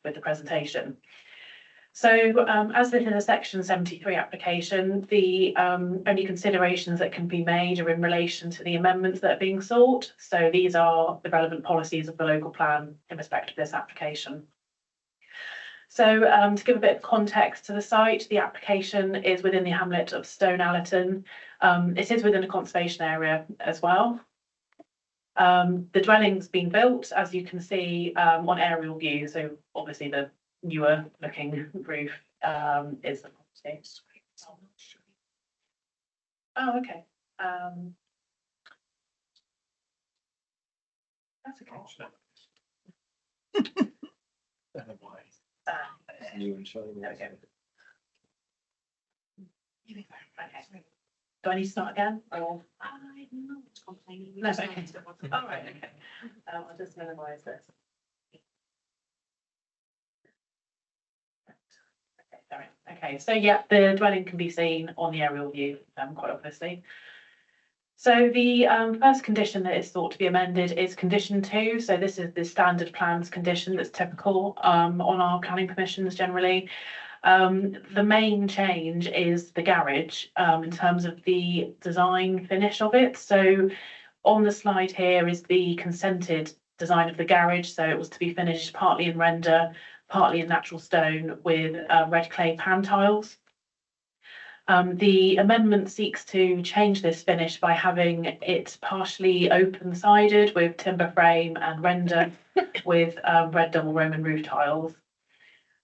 Speaker 2: with the presentation. So as this is a section 73 application, the only considerations that can be made are in relation to the amendments that are being sought. So these are the relevant policies of the local plan in respect of this application. So to give a bit of context to the site, the application is within the hamlet of Stone Allerton. It is within a conservation area as well. The dwelling's been built, as you can see on aerial view. So obviously the newer looking roof is the property. Oh, okay. That's okay.
Speaker 7: New and shiny.
Speaker 2: There we go. Okay. Do I need to start again? Or? I'm not complaining. No, okay. All right, okay. I'll just minimize this. Okay, sorry. Okay, so yeah, the dwelling can be seen on the aerial view, quite obviously. So the first condition that is thought to be amended is condition 2. So this is the standard plans condition that's typical on our planning permissions generally. The main change is the garage in terms of the design finish of it. So on the slide here is the consented design of the garage. So it was to be finished partly in render, partly in natural stone with red clay pan tiles. The amendment seeks to change this finish by having it partially open-sided with timber frame and render with red double Roman roof tiles.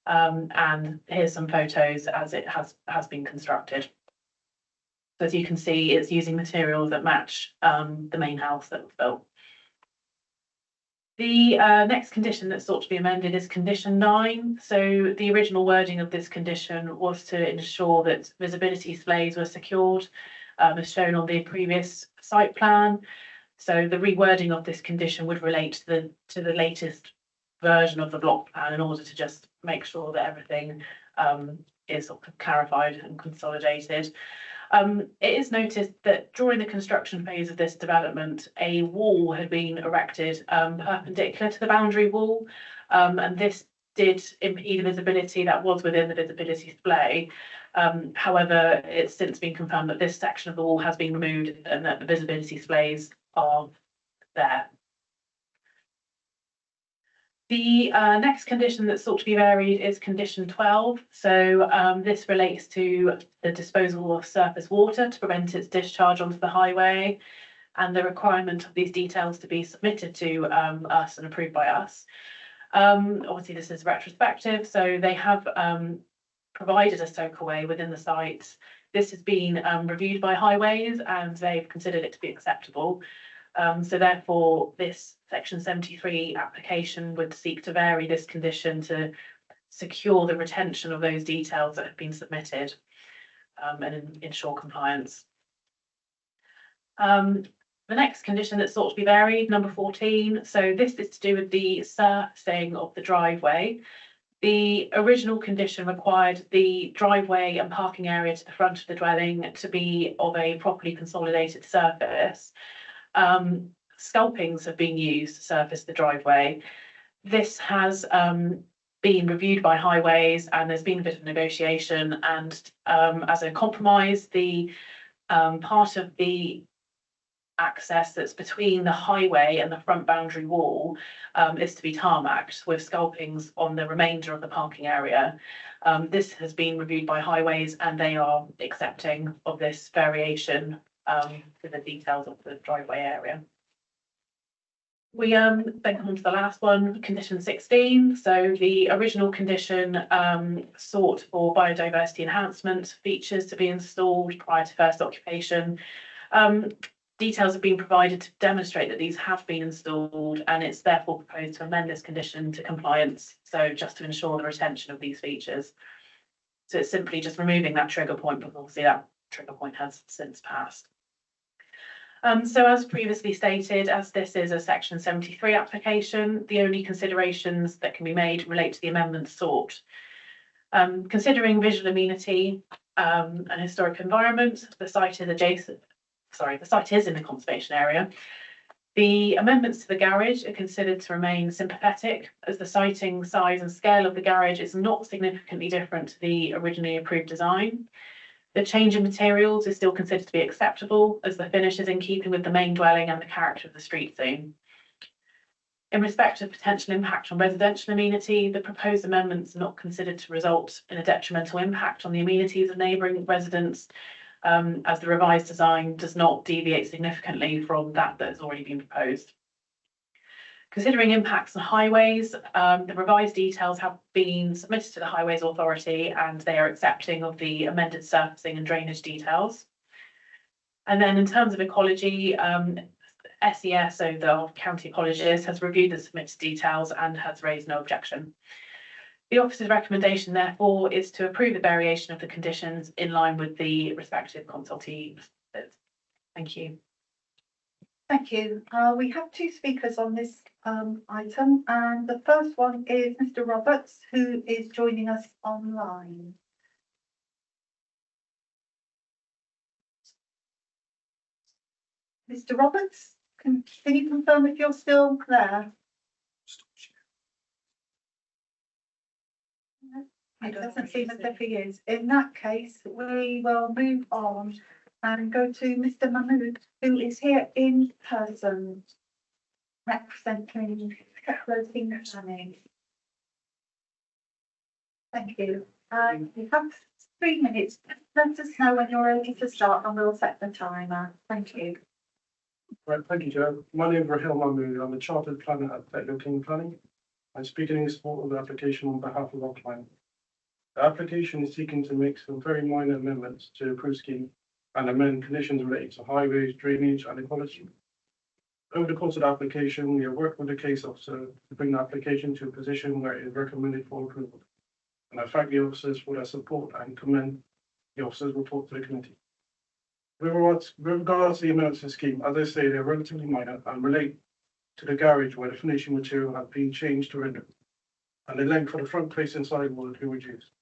Speaker 2: And here's some photos as it has been constructed. So as you can see, it's using materials that match the main house that was built. The next condition that's sought to be amended is condition 9. So the original wording of this condition was to ensure that visibility displays were secured, as shown on the previous site plan. So the rewording of this condition would relate to the latest version of the block plan in order to just make sure that everything is sort of clarified and consolidated. It is noticed that during the construction phase of this development, a wall had been erected perpendicular to the boundary wall, and this did impede visibility that was within the visibility display. However, it's since been confirmed that this section of the wall has been removed and that the visibility displays are there. The next condition that's sought to be varied is condition 12. So this relates to the disposal of surface water to prevent its discharge onto the highway and the requirement of these details to be submitted to us and approved by us. Obviously, this is retrospective, so they have provided a soakaway within the site. This has been reviewed by Highways and they've considered it to be acceptable. So therefore, this section 73 application would seek to vary this condition to secure the retention of those details that have been submitted and ensure compliance. The next condition that's sought to be varied, number 14. So this is to do with the surfacing of the driveway. The original condition required the driveway and parking area to the front of the dwelling to be of a properly consolidated surface. Sculpings have been used to surface the driveway. This has been reviewed by Highways and there's been a bit of negotiation, and as a compromise, the part of the access that's between the highway and the front boundary wall is to be tarmacked with sculpings on the remainder of the parking area. This has been reviewed by Highways and they are accepting of this variation to the details of the driveway area. We then come on to the last one, condition 16. So the original condition sought for biodiversity enhancement features to be installed prior to first occupation. Details have been provided to demonstrate that these have been installed, and it's therefore proposed to amend this condition to compliance. So just to ensure the retention of these features. So it's simply just removing that trigger point, but obviously that trigger point has since passed. So as previously stated, as this is a section 73 application, the only considerations that can be made relate to the amendments sought. Considering visual amenity and historic environment, the site is in the conservation area. The amendments to the garage are considered to remain sympathetic, as the siting size and scale of the garage is not significantly different to the originally approved design. The change in materials is still considered to be acceptable, as the finish is in keeping with the main dwelling and the character of the street scene. In respect of potential impact on residential amenity, the proposed amendments are not considered to result in a detrimental impact on the amenities of neighbouring residents, as the revised design does not deviate significantly from that has already been proposed. Considering impacts on highways, the revised details have been submitted to the Highways Authority and they are accepting of the amended surfacing and drainage details. And then in terms of ecology, SES, so the county ecologist, has reviewed the submitted details and has raised no objection. The officer's recommendation therefore is to approve the variation of the conditions in line with the respective consultees. Thank you.
Speaker 1: Thank you. We have two speakers on this item, and the first one is Mr. Roberts, who is joining us online. Mr. Roberts, can you confirm if you're still there? It doesn't seem as if he is. In that case, we will move on and go to Mr. Mahmood, who is here in person, representing Closing Planning. Thank you. You have 3 minutes. Let us know when you're ready to start and we'll set the timer. Thank you.
Speaker 16: Right, thank you, Joe. My name is Rahil Mahmood. I'm a chartered planner at Bethnal King Planning. I'm speaking in support of the application on behalf of our client. The application is seeking to make some very minor amendments to the approved scheme and amend conditions related to highways, drainage and equality. Over the course of the application, we have worked with the case officer to bring the application to a position where it is recommended for approval. And I thank the officers for their support and commend the officers' report to the committee. With regards to the amendments to the scheme, as I say, they're relatively minor and relate to the garage where the finishing material has been changed to render, and the length for the front facing sidewall has been reduced.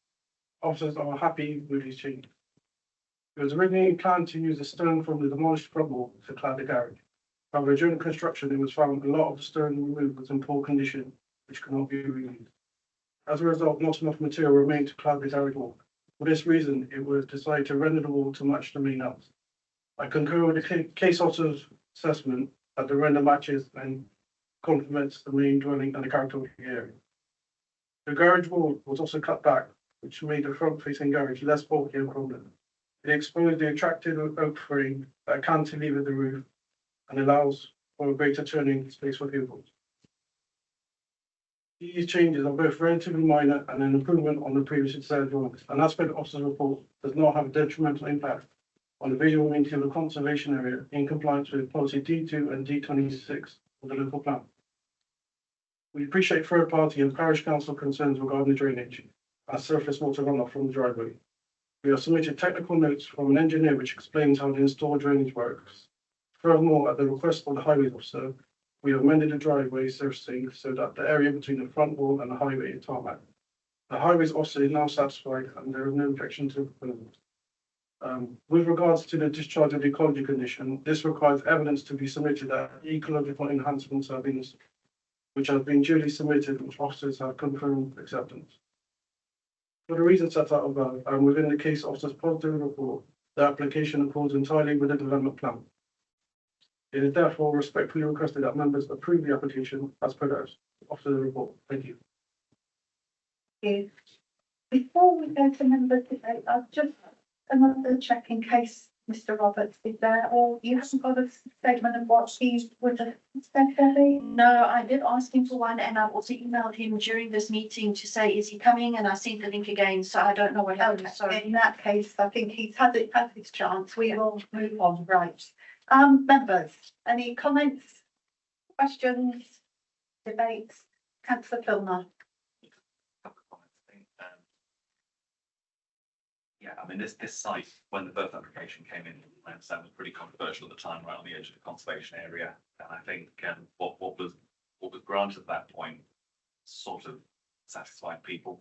Speaker 16: Officers are happy with these changes. It was originally planned to use the stone from the demolished front wall to clad the garage. However, during construction, it was found a lot of the stone removed was in poor condition, which cannot be reused. As a result, not enough material remained to clad the garage wall. For this reason, it was decided to render the wall to match the main house. I concur with the case officer's assessment that the render matches and complements the main dwelling and the character of the area. The garage wall was also cut back, which made the front-facing garage less bulky and prominent. It exposed the attractive oak frame that cantilevered the roof and allows for a greater turning space for vehicles. These changes are both relatively minor and an improvement on the previously said drawings, and as per the officer's report, does not have a detrimental impact on the visual unity of the conservation area in compliance with policy D2 and D26 of the local plan. We appreciate third party and parish council concerns regarding the drainage and surface water runoff from the driveway. We have submitted technical notes from an engineer which explains how the installed drainage works. Furthermore, at the request of the highways officer, we have amended the driveway surfacing so that the area between the front wall and the highway is tarmac. The highways officer is now satisfied and there is no objection to the proposal. With regards to the discharge of the ecology condition, this requires evidence to be submitted that ecological enhancements have been, which have been duly submitted, which officers have confirmed acceptance. For the reasons set out above, and within the case officer's positive report, the application accords entirely with the development plan. It is therefore respectfully requested that members approve the application as per the officer's report. Thank you.
Speaker 1: Thank you. Before we go to members debate, I've just another check in case Mr. Roberts is there, or you haven't got a statement of what he would have said, Debbie?
Speaker 17: No, I did ask him for one, and I've also emailed him during this meeting to say, is he coming? And I sent the link again, so I don't know what happened. Sorry.
Speaker 1: In that case, I think he's had his chance. We will move on. Right. Members, any comments, questions, debates? Councillor Filmer.
Speaker 4: Yeah, I mean, this site, when the birth application came in, I understand was pretty controversial at the time, right on the edge of the conservation area. And I think what was granted at that point sort of satisfied people.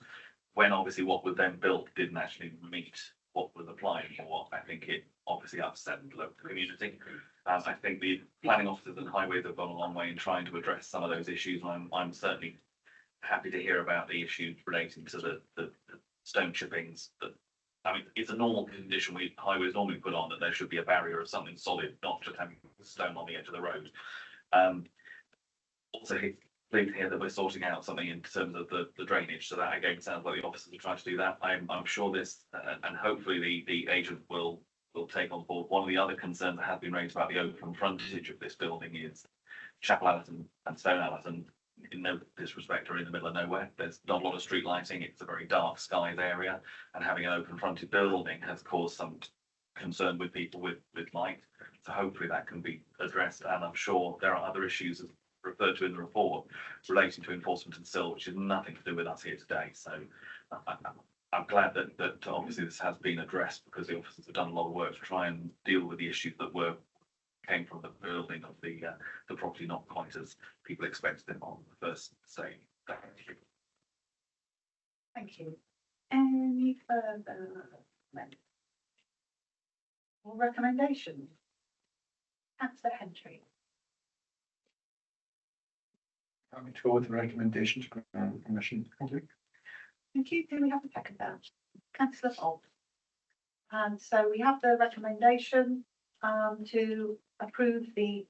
Speaker 4: When obviously what was then built didn't actually meet what was applied for, I think it obviously upset the local community. I think the planning officers and highways have gone a long way in trying to address some of those issues. I'm certainly happy to hear about the issues relating to the stone chippings. That, I mean, it's a normal condition highways normally put on, that there should be a barrier of something solid, not just having stone on the edge of the road. Also, pleased to hear that we're sorting out something in terms of the drainage. So that again sounds like the officers are trying to do that. I'm sure this, and hopefully the agent will take on board. One of the other concerns that has been raised about the open frontage of this building is Chapel Allerton and Stone Allerton, in no disrespect, are in the middle of nowhere. There's not a lot of street lighting. It's a very dark skies area, and having an open fronted building has caused some concern with people with light. So hopefully that can be addressed, and I'm sure there are other issues referred to in the report relating to enforcement and still, which has nothing to do with us here today. So I'm glad that obviously this has been addressed because the officers have done a lot of work to try and deal with the issues that came from the building of the property, not quite as people expected them on the first day. Thank you.
Speaker 1: Thank you. Any further comments or recommendations? Councillor Hendry.
Speaker 6: I'm to go with the recommendations from Commission. Thank you.
Speaker 1: Thank you. Do we have a seconder? Councillor Bolt. And so we have the recommendation to approve the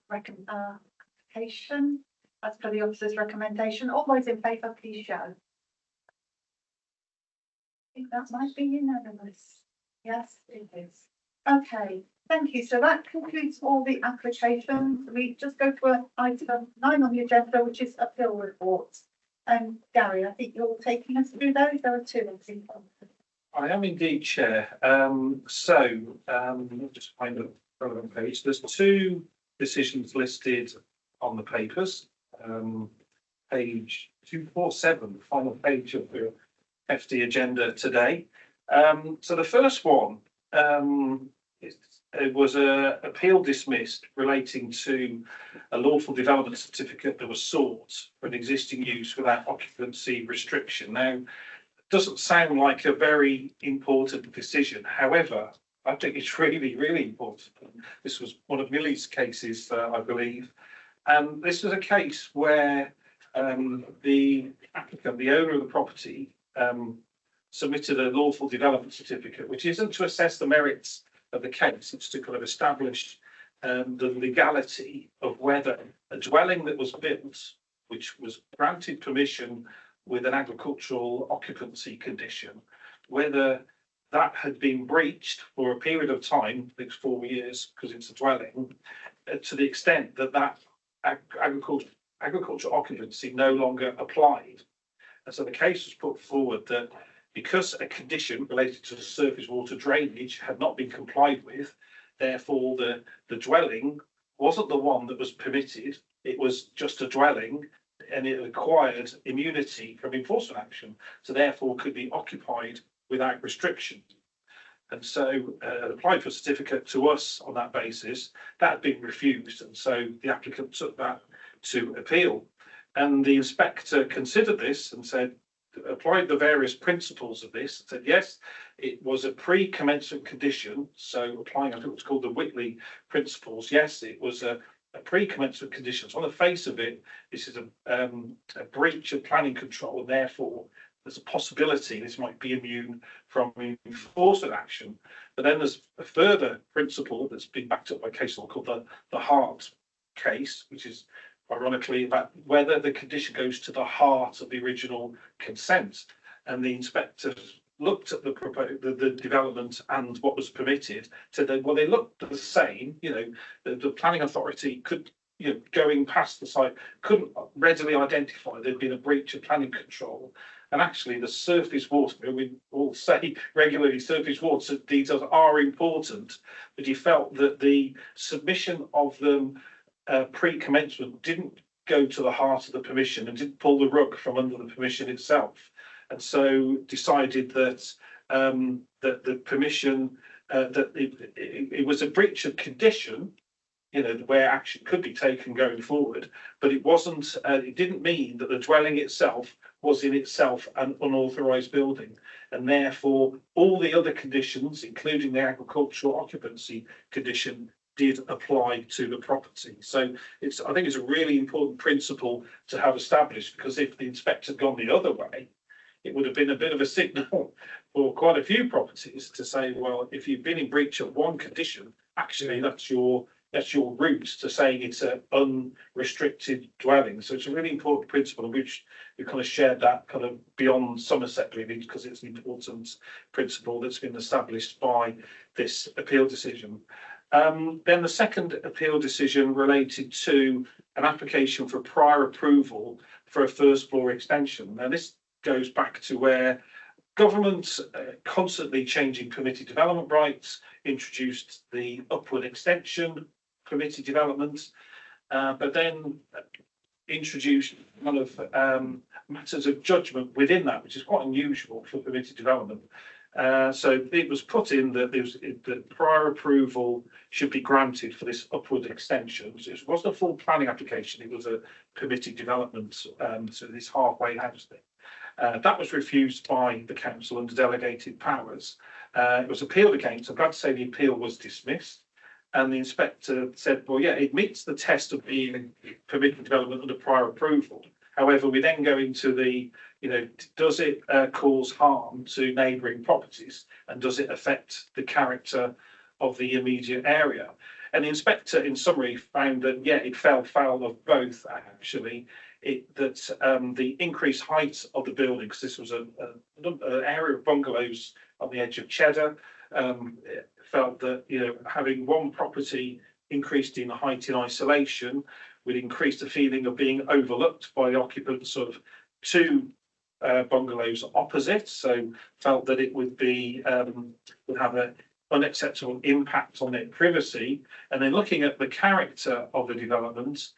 Speaker 1: application as per the officer's recommendation. All those in favour, please show. I think that might be unanimous. Yes, it is. Okay, thank you. So that concludes all the applications. We just go to item 9 on the agenda, which is appeal reports. And Gary, I think you're taking us through those. There are 2 of them.
Speaker 14: I am indeed, Chair. Just find the relevant page. There's 2 decisions listed on the papers. Page 247, the final page of the FD agenda today. So the first one, it was a appeal dismissed relating to a lawful development certificate that was sought for an existing use without occupancy restriction. Now, it doesn't sound like a very important decision. However, I think it's really, really important. This was one of Millie's cases, I believe. And this was a case where the applicant, the owner of the property, submitted a lawful development certificate, which isn't to assess the merits of the case, it's to kind of establish the legality of whether a dwelling that was built, which was granted permission with an agricultural occupancy condition, whether that had been breached for a period of time, I think it's 4 years because it's a dwelling, to the extent that that agricultural occupancy no longer applied. And so the case was put forward that because a condition related to the surface water drainage had not been complied with, therefore the dwelling wasn't the one that was permitted, it was just a dwelling and it acquired immunity from enforcement action, so therefore could be occupied without restriction. And so applied for a certificate to us on that basis. That had been refused, and so the applicant took that to appeal. And the inspector considered this and said, applied the various principles of this, said yes, it was a pre-commencement condition, so applying I think what's called the Whitley principles, yes, it was a pre-commencement condition. So on the face of it, this is a breach of planning control, and therefore there's a possibility this might be immune from enforcement action. But then there's a further principle that's been backed up by a case law called the Hart case, which is ironically about whether the condition goes to the heart of the original consent. And the inspector looked at the development and what was permitted, said that well, they looked the same. You know, the planning authority could, you know, going past the site, couldn't readily identify there'd been a breach of planning control. And actually, the surface water, we all say regularly, surface water details are important, but he felt that the submission of them pre-commencement didn't go to the heart of the permission and didn't pull the rug from under the permission itself, and so decided that that the permission that it was a breach of condition, you know, where action could be taken going forward, but it wasn't. It didn't mean that the dwelling itself was in itself an unauthorised building, and therefore all the other conditions, including the agricultural occupancy condition, did apply to the property. So I think it's a really important principle to have established, because if the inspector had gone the other way, it would have been a bit of a signal for quite a few properties to say, well, if you've been in breach of one condition, actually that's your route to saying it's an unrestricted dwelling. So it's a really important principle, which we kind of shared that kind of beyond Somerset really, because it's an important principle that's been established by this appeal decision. Then the second appeal decision related to an application for prior approval for a first floor extension. Now this goes back to where government constantly changing permitted development rights, introduced the upward extension permitted development, but then introduced kind of matters of judgment within that, which is quite unusual for permitted development. So it was put in that the prior approval should be granted for this upward extension. So it wasn't a full planning application, it was a permitted development, so this halfway house thing. That was refused by the council under delegated powers. It was appealed against. I'm glad to say the appeal was dismissed. And the inspector said, well, yeah, it meets the test of being permitted development under prior approval. However, we then go into the, does it cause harm to neighbouring properties, and does it affect the character of the immediate area? And the inspector, in summary, found that, yeah, it fell foul of both, actually. The increased height of the building, because this was an area of bungalows on the edge of Cheddar, felt that, having one property increased in height in isolation would increase the feeling of being overlooked by the occupants of two bungalows opposite. So felt that it would be would have an unacceptable impact on their privacy. And then looking at the character of the development,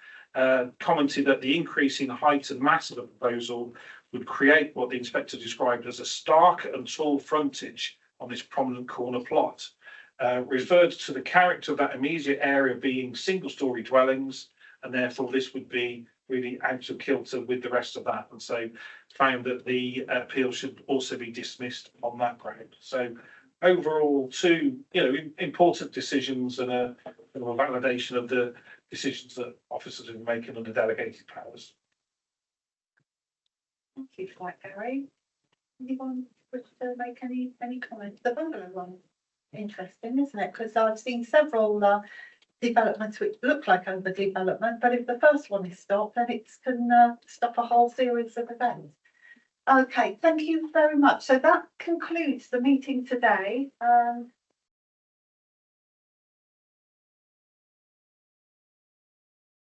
Speaker 14: commented that the increase in height and mass of the proposal would create what the inspector described as a stark and tall frontage on this prominent corner plot. Referred to the character of that immediate area being single-storey dwellings, and therefore this would be really out of kilter with the rest of that, and so found that the appeal should also be dismissed on that ground. So overall, two important decisions and a validation of the decisions that officers are making under delegated powers.
Speaker 1: Thank you for that, Gary. Anyone wish to make any comments? The bungalow one, interesting, isn't it? Because I've seen several developments which look like overdevelopment, but if the first one is stopped, then it can stop a whole series of events. Okay, thank you very much. So that concludes the meeting today.